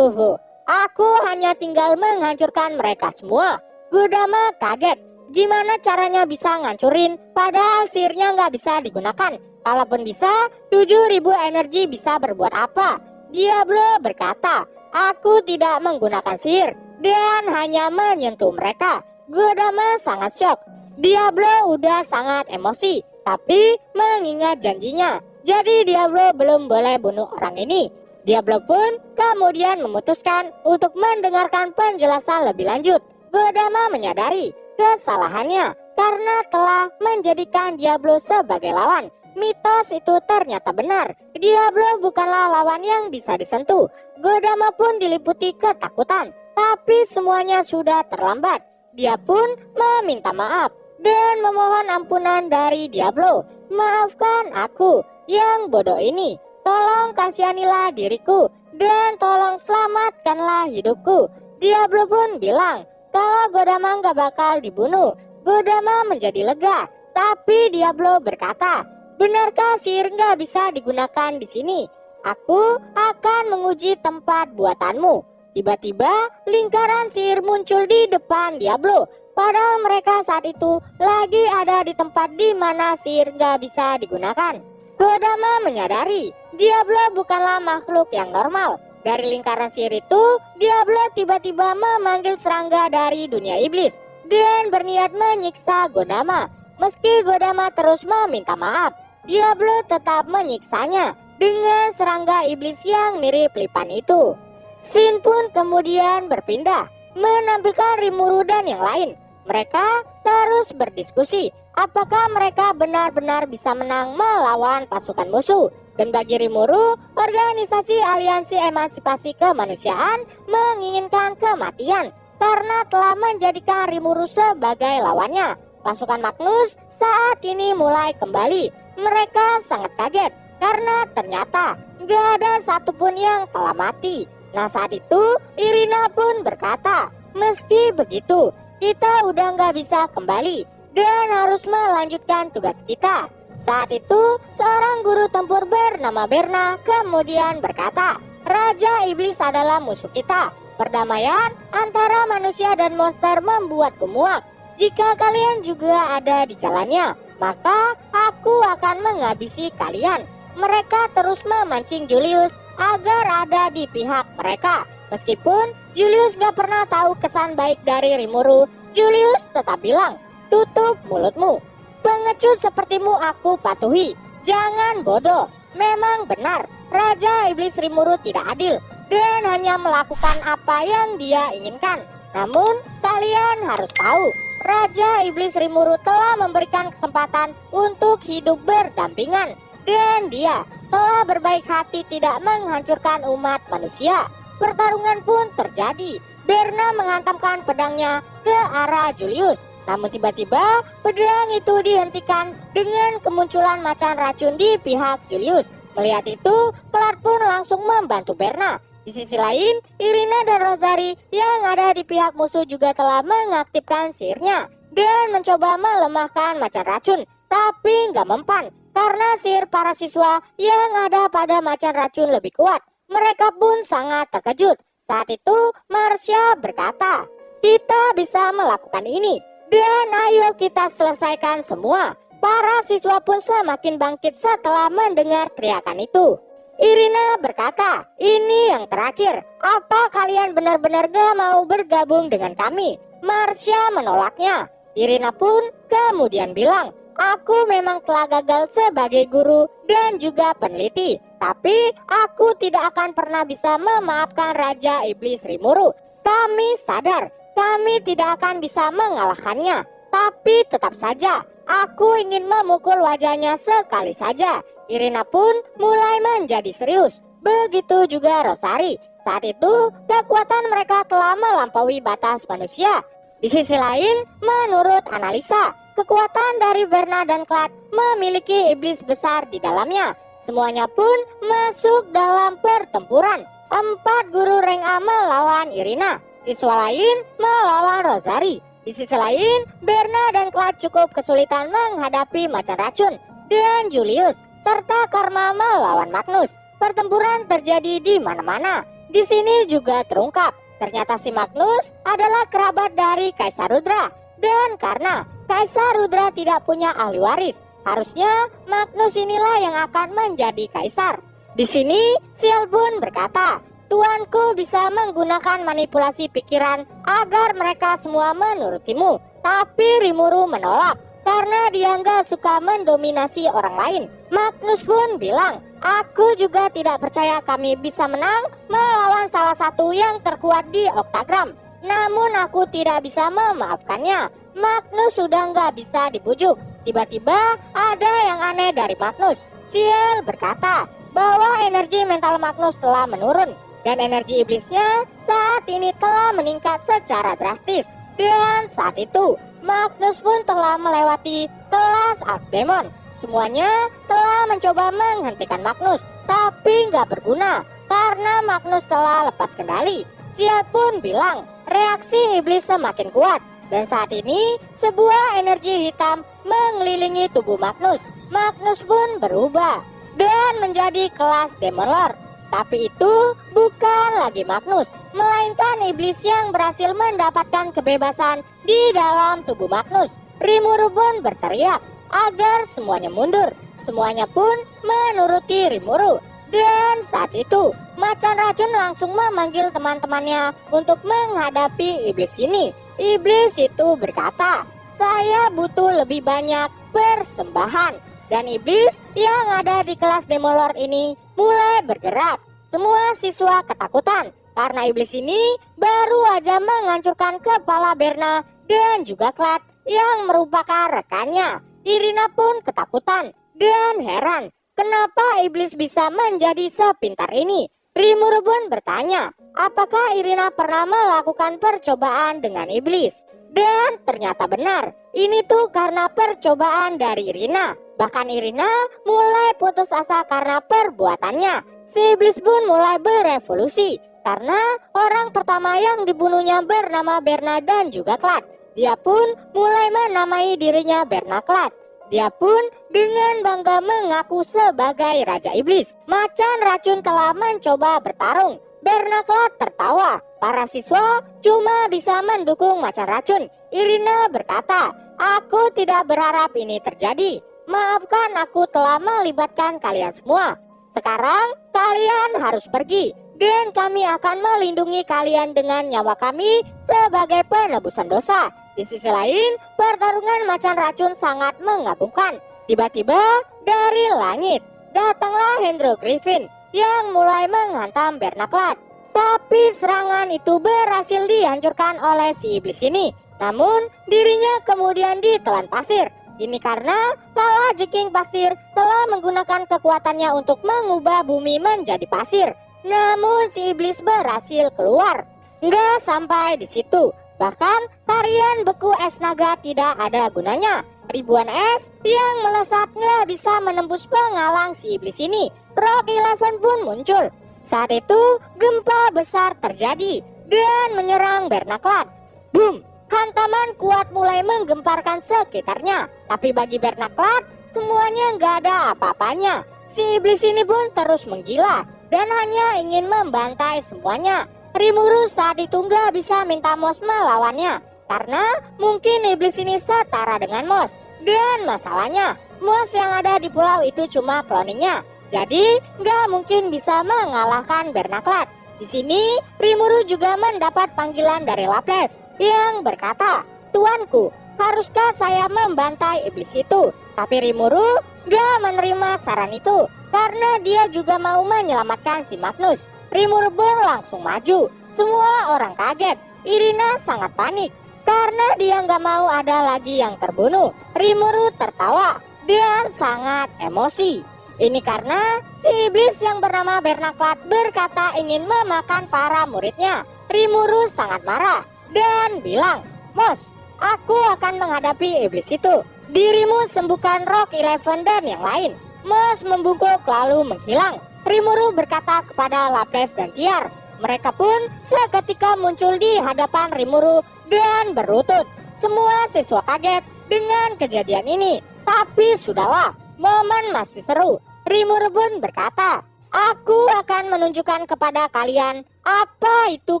aku hanya tinggal menghancurkan mereka semua. Godama kaget, gimana caranya bisa ngancurin padahal sihirnya nggak bisa digunakan. Kalaupun bisa, 7.000 energi bisa berbuat apa? Diablo berkata, aku tidak menggunakan sihir dan hanya menyentuh mereka. Godama sangat syok. Diablo udah sangat emosi, tapi mengingat janjinya. Jadi Diablo belum boleh bunuh orang ini. Diablo pun kemudian memutuskan untuk mendengarkan penjelasan lebih lanjut. Godama menyadari kesalahannya karena telah menjadikan Diablo sebagai lawan. Mitos itu ternyata benar. Diablo bukanlah lawan yang bisa disentuh. Godama pun diliputi ketakutan, tapi semuanya sudah terlambat. Dia pun meminta maaf dan memohon ampunan dari Diablo. Maafkan aku yang bodoh ini. Tolong kasihanilah diriku dan tolong selamatkanlah hidupku. Diablo pun bilang kalau Godama nggak bakal dibunuh. Godama menjadi lega, tapi Diablo berkata, benarkah sihir nggak bisa digunakan di sini? Aku akan menguji tempat buatanmu. Tiba-tiba lingkaran sihir muncul di depan Diablo. Padahal mereka saat itu lagi ada di tempat di mana sihir nggak bisa digunakan. Godama menyadari Diablo bukanlah makhluk yang normal. Dari lingkaran sihir itu, Diablo tiba-tiba memanggil serangga dari dunia iblis dan berniat menyiksa Godama. Meski Godama terus meminta maaf, Diablo tetap menyiksanya dengan serangga iblis yang mirip Lipan itu. Scene pun kemudian berpindah, menampilkan Rimuru dan yang lain. Mereka terus berdiskusi apakah mereka benar-benar bisa menang melawan pasukan musuh. Dan bagi Rimuru, organisasi Aliansi Emansipasi Kemanusiaan menginginkan kematian karena telah menjadikan Rimuru sebagai lawannya. Pasukan Magnus saat ini mulai kembali. Mereka sangat kaget karena ternyata gak ada satupun yang telah mati. Nah saat itu Irina pun berkata, meski begitu kita udah gak bisa kembali dan harus melanjutkan tugas kita. Saat itu seorang guru tempur bernama Berna kemudian berkata, Raja Iblis adalah musuh kita. Perdamaian antara manusia dan monster membuatku muak. Jika kalian juga ada di jalannya, maka aku akan menghabisi kalian. Mereka terus memancing Julius agar ada di pihak mereka. Meskipun Julius gak pernah tahu kesan baik dari Rimuru, Julius tetap bilang, tutup mulutmu. Pengecut sepertimu aku patuhi. Jangan bodoh. Memang benar, Raja Iblis Rimuru tidak adil dan hanya melakukan apa yang dia inginkan. Namun kalian harus tahu, Raja Iblis Rimuru telah memberikan kesempatan untuk hidup berdampingan. Dan dia telah berbaik hati tidak menghancurkan umat manusia. Pertarungan pun terjadi. Berna menghantamkan pedangnya ke arah Julius. Namun tiba-tiba pedang itu dihentikan dengan kemunculan macan racun di pihak Julius. Melihat itu, Clark pun langsung membantu Berna. Di sisi lain, Irina dan Rosari yang ada di pihak musuh juga telah mengaktifkan sihirnya dan mencoba melemahkan macan racun, tapi nggak mempan karena sihir para siswa yang ada pada macan racun lebih kuat. Mereka pun sangat terkejut. Saat itu Marsha berkata, "Kita bisa melakukan ini dan ayo kita selesaikan semua." Para siswa pun semakin bangkit setelah mendengar teriakan itu. Irina berkata, "Ini yang terakhir. Apa kalian benar-benar gak mau bergabung dengan kami?" Marsha menolaknya. Irina pun kemudian bilang, "Aku memang telah gagal sebagai guru dan juga peneliti. Tapi aku tidak akan pernah bisa memaafkan Raja Iblis Rimuru. Kami sadar, kami tidak akan bisa mengalahkannya. Tapi tetap saja, aku ingin memukul wajahnya sekali saja." Irina pun mulai menjadi serius. Begitu juga Rosari. Saat itu, kekuatan mereka telah melampaui batas manusia. Di sisi lain, menurut analisa, kekuatan dari Verna dan Clad memiliki iblis besar di dalamnya. Semuanya pun masuk dalam pertempuran. 4 guru rank A melawan Irina, siswa lain melawan Rosari. Di sisi lain, Verna dan Clad cukup kesulitan menghadapi macan racun dan Julius, serta Karma melawan Magnus. Pertempuran terjadi di mana-mana. Di sini juga terungkap, ternyata si Magnus adalah kerabat dari Kaisar Rudra. Dan karena Kaisar Rudra tidak punya ahli waris, harusnya Magnus inilah yang akan menjadi kaisar. Di sini Ciel pun berkata, "Tuanku bisa menggunakan manipulasi pikiran agar mereka semua menurutimu." Tapi Rimuru menolak karena dia nggak suka mendominasi orang lain. Magnus pun bilang, "Aku juga tidak percaya kami bisa menang melawan salah satu yang terkuat di Oktagram. Namun aku tidak bisa memaafkannya." Magnus sudah nggak bisa dibujuk. Tiba-tiba ada yang aneh dari Magnus. Ciel berkata bahwa energi mental Magnus telah menurun dan energi iblisnya saat ini telah meningkat secara drastis. Dan saat itu Magnus pun telah melewati kelas Archdemon. Semuanya telah mencoba menghentikan Magnus, tapi nggak berguna karena Magnus telah lepas kendali. Ciel pun bilang reaksi iblis semakin kuat. Dan saat ini sebuah energi hitam mengelilingi tubuh Magnus. Magnus pun berubah dan menjadi kelas Demon Lord. Tapi itu bukan lagi Magnus, melainkan iblis yang berhasil mendapatkan kebebasan di dalam tubuh Magnus. Rimuru pun berteriak agar semuanya mundur. Semuanya pun menuruti Rimuru. Dan saat itu macan racun langsung memanggil teman-temannya untuk menghadapi iblis ini. Iblis itu berkata, "Saya butuh lebih banyak persembahan." Dan iblis yang ada di kelas Demon Lord ini mulai bergerak. Semua siswa ketakutan karena iblis ini baru aja menghancurkan kepala Verna dan juga Clad yang merupakan rekannya. Irina pun ketakutan dan heran kenapa iblis bisa menjadi sepintar ini. Rimuru pun bertanya, apakah Irina pernah melakukan percobaan dengan iblis? Dan ternyata benar, ini tuh karena percobaan dari Irina. Bahkan Irina mulai putus asa karena perbuatannya. Si iblis pun mulai berevolusi karena orang pertama yang dibunuhnya bernama Verna dan juga Clad. Dia pun mulai menamai dirinya Verna Clad. Dia pun dengan bangga mengaku sebagai Raja Iblis. Macan racun telah mencoba bertarung. Verna Clad tertawa. Para siswa cuma bisa mendukung macan racun. Irina berkata, "Aku tidak berharap ini terjadi. Maafkan aku telah melibatkan kalian semua. Sekarang kalian harus pergi. Dan kami akan melindungi kalian dengan nyawa kami sebagai penebusan dosa." Di sisi lain, pertarungan macan racun sangat mengagumkan. Tiba-tiba dari langit datanglah Hendro Griffin yang mulai menghantam Verna Clad. Tapi serangan itu berhasil dihancurkan oleh si iblis ini. Namun dirinya kemudian ditelan pasir. Ini karena Kala Jeking Pasir telah menggunakan kekuatannya untuk mengubah bumi menjadi pasir. Namun si iblis berhasil keluar. Nggak sampai di situ. Bahkan tarian beku es naga tidak ada gunanya. Ribuan es yang melesat nggak bisa menembus penghalang si iblis ini. Rock Eleven pun muncul. Saat itu gempa besar terjadi dan menyerang Bernaklat. Boom! Hantaman kuat mulai menggemparkan sekitarnya. Tapi bagi Bernaklat, semuanya nggak ada apa-apanya. Si iblis ini pun terus menggila dan hanya ingin membantai semuanya. Rimuru saat itu nggak bisa minta Moss melawannya, karena mungkin iblis ini setara dengan Moss. Dan masalahnya, Moss yang ada di pulau itu cuma cloningnya, jadi nggak mungkin bisa mengalahkan Bernaklat. Di sini, Rimuru juga mendapat panggilan dari Laples yang berkata, "Tuanku, haruskah saya membantai iblis itu?" Tapi Rimuru gak menerima saran itu karena dia juga mau menyelamatkan si Magnus. Rimuru pun langsung maju. Semua orang kaget. Irina sangat panik karena dia gak mau ada lagi yang terbunuh. Rimuru tertawa dan sangat emosi. Ini karena si iblis yang bernama Bernaklat berkata ingin memakan para muridnya. Rimuru sangat marah dan bilang, "Moss, aku akan menghadapi iblis itu. Dirimu sembuhkan Rock Eleven dan yang lain." Moss membungkuk lalu menghilang. Rimuru berkata kepada Laples dan Tiar. Mereka pun seketika muncul di hadapan Rimuru dan berlutut. Semua siswa kaget dengan kejadian ini. Tapi sudahlah, momen masih seru. Rimuru pun berkata, "Aku akan menunjukkan kepada kalian apa itu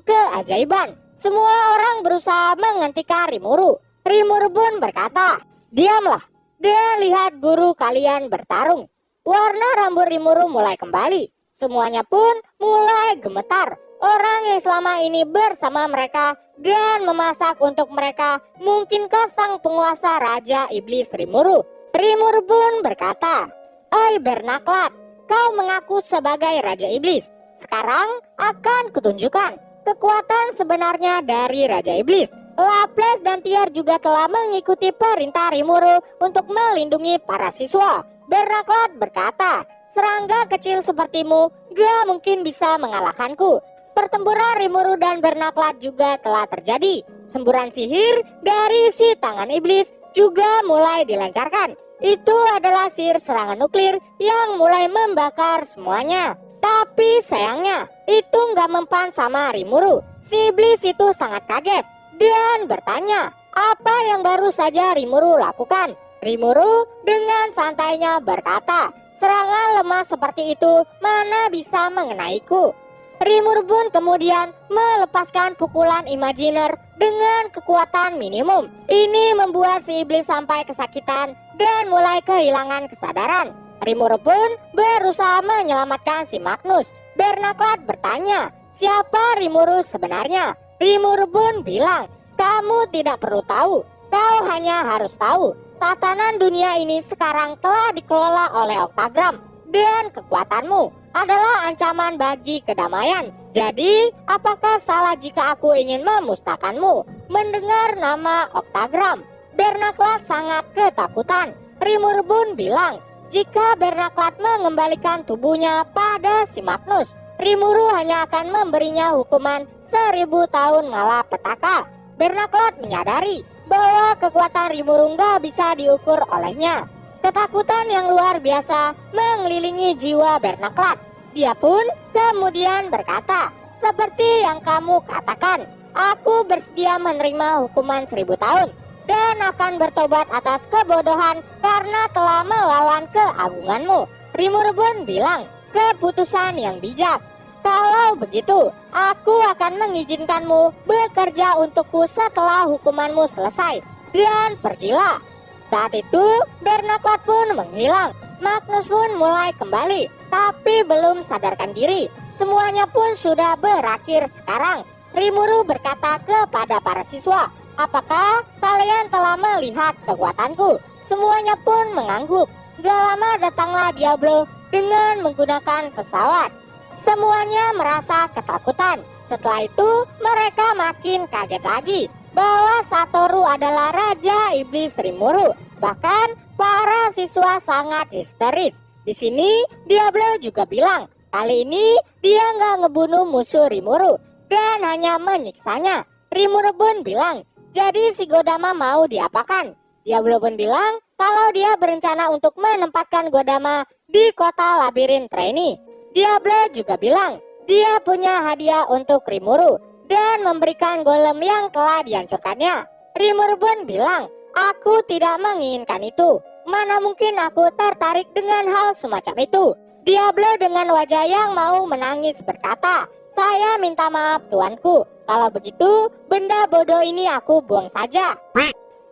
keajaiban." Semua orang berusaha menghentikan Rimuru. Rimuru pun berkata, "Diamlah dan lihat guru kalian bertarung." Warna rambut Rimuru mulai kembali. Semuanya pun mulai gemetar. Orang yang selama ini bersama mereka dan memasak untuk mereka, mungkinkah sang penguasa Raja Iblis Rimuru? Rimuru pun berkata, "Hai Bernaklat, kau mengaku sebagai Raja Iblis. Sekarang akan kutunjukkan kekuatan sebenarnya dari Raja Iblis." Laples dan Tiar juga telah mengikuti perintah Rimuru untuk melindungi para siswa. Bernaklat berkata, "Serangga kecil sepertimu gak mungkin bisa mengalahkanku." Pertempuran Rimuru dan Bernaklat juga telah terjadi. Semburan sihir dari si tangan iblis juga mulai dilancarkan. Itu adalah sihir serangan nuklir yang mulai membakar semuanya. Tapi sayangnya, itu nggak mempan sama Rimuru. Si iblis itu sangat kaget dan bertanya, apa yang baru saja Rimuru lakukan? Rimuru dengan santainya berkata, "Serangan lemah seperti itu mana bisa mengenaiku." Rimuru pun kemudian melepaskan pukulan imajiner dengan kekuatan minimum. Ini membuat si iblis sampai kesakitan dan mulai kehilangan kesadaran. Rimuru pun berusaha menyelamatkan si Magnus. Bernaklat bertanya, siapa Rimuru sebenarnya? Rimuru pun bilang, "Kamu tidak perlu tahu. Kau hanya harus tahu, tatanan dunia ini sekarang telah dikelola oleh Octagram. Dan kekuatanmu adalah ancaman bagi kedamaian. Jadi, apakah salah jika aku ingin memusnahkanmu?" Mendengar nama Octagram, Bernaklat sangat ketakutan. Rimuru pun bilang, jika Bernaklat mengembalikan tubuhnya pada si Magnus, Rimuru hanya akan memberinya hukuman 1000 tahun malapetaka. Bernaklat menyadari bahwa kekuatan Rimuru nggak bisa diukur olehnya. Ketakutan yang luar biasa mengelilingi jiwa Bernaklat. Dia pun kemudian berkata, "Seperti yang kamu katakan, aku bersedia menerima hukuman 1000 tahun dan akan bertobat atas kebodohan karena telah melawan keagunganmu." Rimuru pun bilang, "Keputusan yang bijak. Kalau begitu, aku akan mengizinkanmu bekerja untukku setelah hukumanmu selesai. Dan pergilah." Saat itu, Bernaklat pun menghilang. Magnus pun mulai kembali, tapi belum sadarkan diri. Semuanya pun sudah berakhir sekarang. Rimuru berkata kepada para siswa, "Apakah kalian telah melihat kekuatanku?" Semuanya pun mengangguk. Gak lama datanglah Diablo dengan menggunakan pesawat. Semuanya merasa ketakutan. Setelah itu, mereka makin kaget lagi bahwa Satoru adalah Raja Iblis Rimuru. Bahkan para siswa sangat histeris. Di sini Diablo juga bilang, kali ini dia nggak ngebunuh musuh Rimuru dan hanya menyiksanya. Rimuru pun bilang, jadi si Godama mau diapakan? Diablo pun bilang kalau dia berencana untuk menempatkan Godama di kota labirin Traini. Diablo juga bilang dia punya hadiah untuk Rimuru dan memberikan golem yang telah dihancurkannya. Rimuru pun bilang, aku tidak menginginkan itu. Mana mungkin aku tertarik dengan hal semacam itu. Diablo dengan wajah yang mau menangis berkata, saya minta maaf tuanku. Kalau begitu, benda bodoh ini aku buang saja.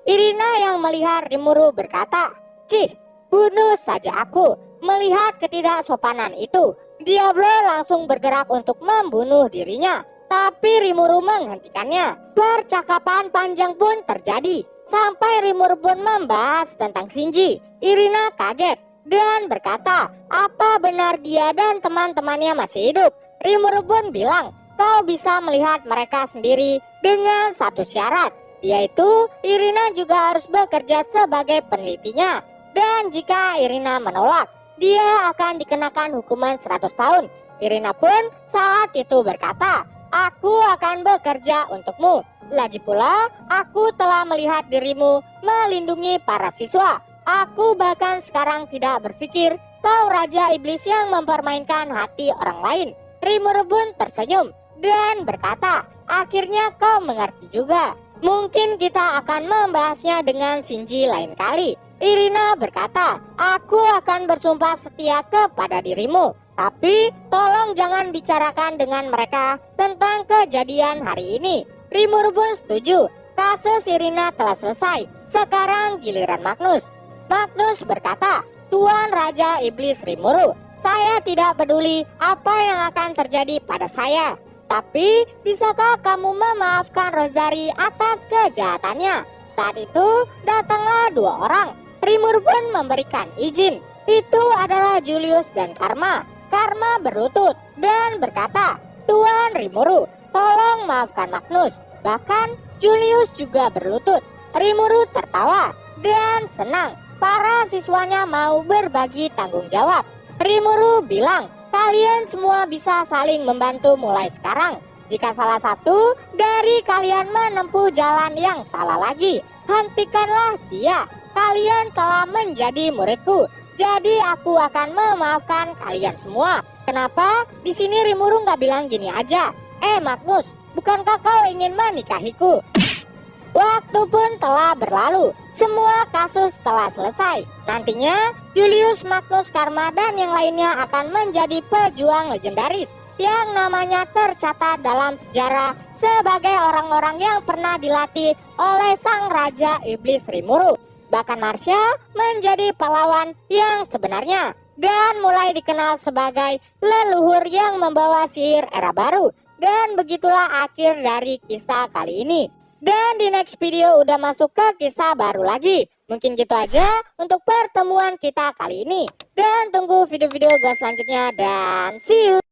Irina yang melihat Rimuru berkata, cih, bunuh saja aku. Melihat ketidaksopanan itu, Diablo langsung bergerak untuk membunuh dirinya. Tapi Rimuru menghentikannya. Percakapan panjang pun terjadi. Sampai Rimuru pun membahas tentang Shinji. Irina kaget dan berkata, apa benar dia dan teman-temannya masih hidup? Rimuru pun bilang, kau bisa melihat mereka sendiri dengan satu syarat, yaitu Irina juga harus bekerja sebagai penelitinya. Dan jika Irina menolak, dia akan dikenakan hukuman 100 tahun. Irina pun saat itu berkata, aku akan bekerja untukmu. Lagi pula, aku telah melihat dirimu melindungi para siswa. Aku bahkan sekarang tidak berpikir kau Raja Iblis yang mempermainkan hati orang lain. Rimuru pun tersenyum dan berkata, akhirnya kau mengerti juga. Mungkin kita akan membahasnya dengan Shinji lain kali. Irina berkata, aku akan bersumpah setia kepada dirimu. Tapi tolong jangan bicarakan dengan mereka tentang kejadian hari ini. Rimuru pun setuju. Kasus Irina telah selesai. Sekarang giliran Magnus. Magnus berkata, Tuan Raja Iblis Rimuru, saya tidak peduli apa yang akan terjadi pada saya. Tapi bisakah kamu memaafkan Rosari atas kejahatannya? Saat itu datanglah dua orang. Rimuru pun memberikan izin. Itu adalah Julius dan Karma. Karma berlutut dan berkata, Tuan Rimuru, tolong maafkan Magnus. Bahkan Julius juga berlutut. Rimuru tertawa dan senang. Para siswanya mau berbagi tanggung jawab. Rimuru bilang, kalian semua bisa saling membantu mulai sekarang. Jika salah satu dari kalian menempuh jalan yang salah lagi, hentikanlah dia. Kalian telah menjadi muridku, jadi aku akan memaafkan kalian semua. Kenapa? Di sini Rimuru nggak bilang gini aja. Magnus, bukankah kau ingin menikahiku? Waktu pun telah berlalu. Semua kasus telah selesai. Nantinya Julius, Magnus, Karma, dan yang lainnya akan menjadi pejuang legendaris yang namanya tercatat dalam sejarah sebagai orang-orang yang pernah dilatih oleh sang Raja Iblis Rimuru. Bahkan Marsha menjadi pahlawan yang sebenarnya dan mulai dikenal sebagai leluhur yang membawa sihir era baru. Dan begitulah akhir dari kisah kali ini. Dan di next video udah masuk ke kisah baru lagi. Mungkin gitu aja untuk pertemuan kita kali ini. Dan tunggu video-video gue selanjutnya dan see you.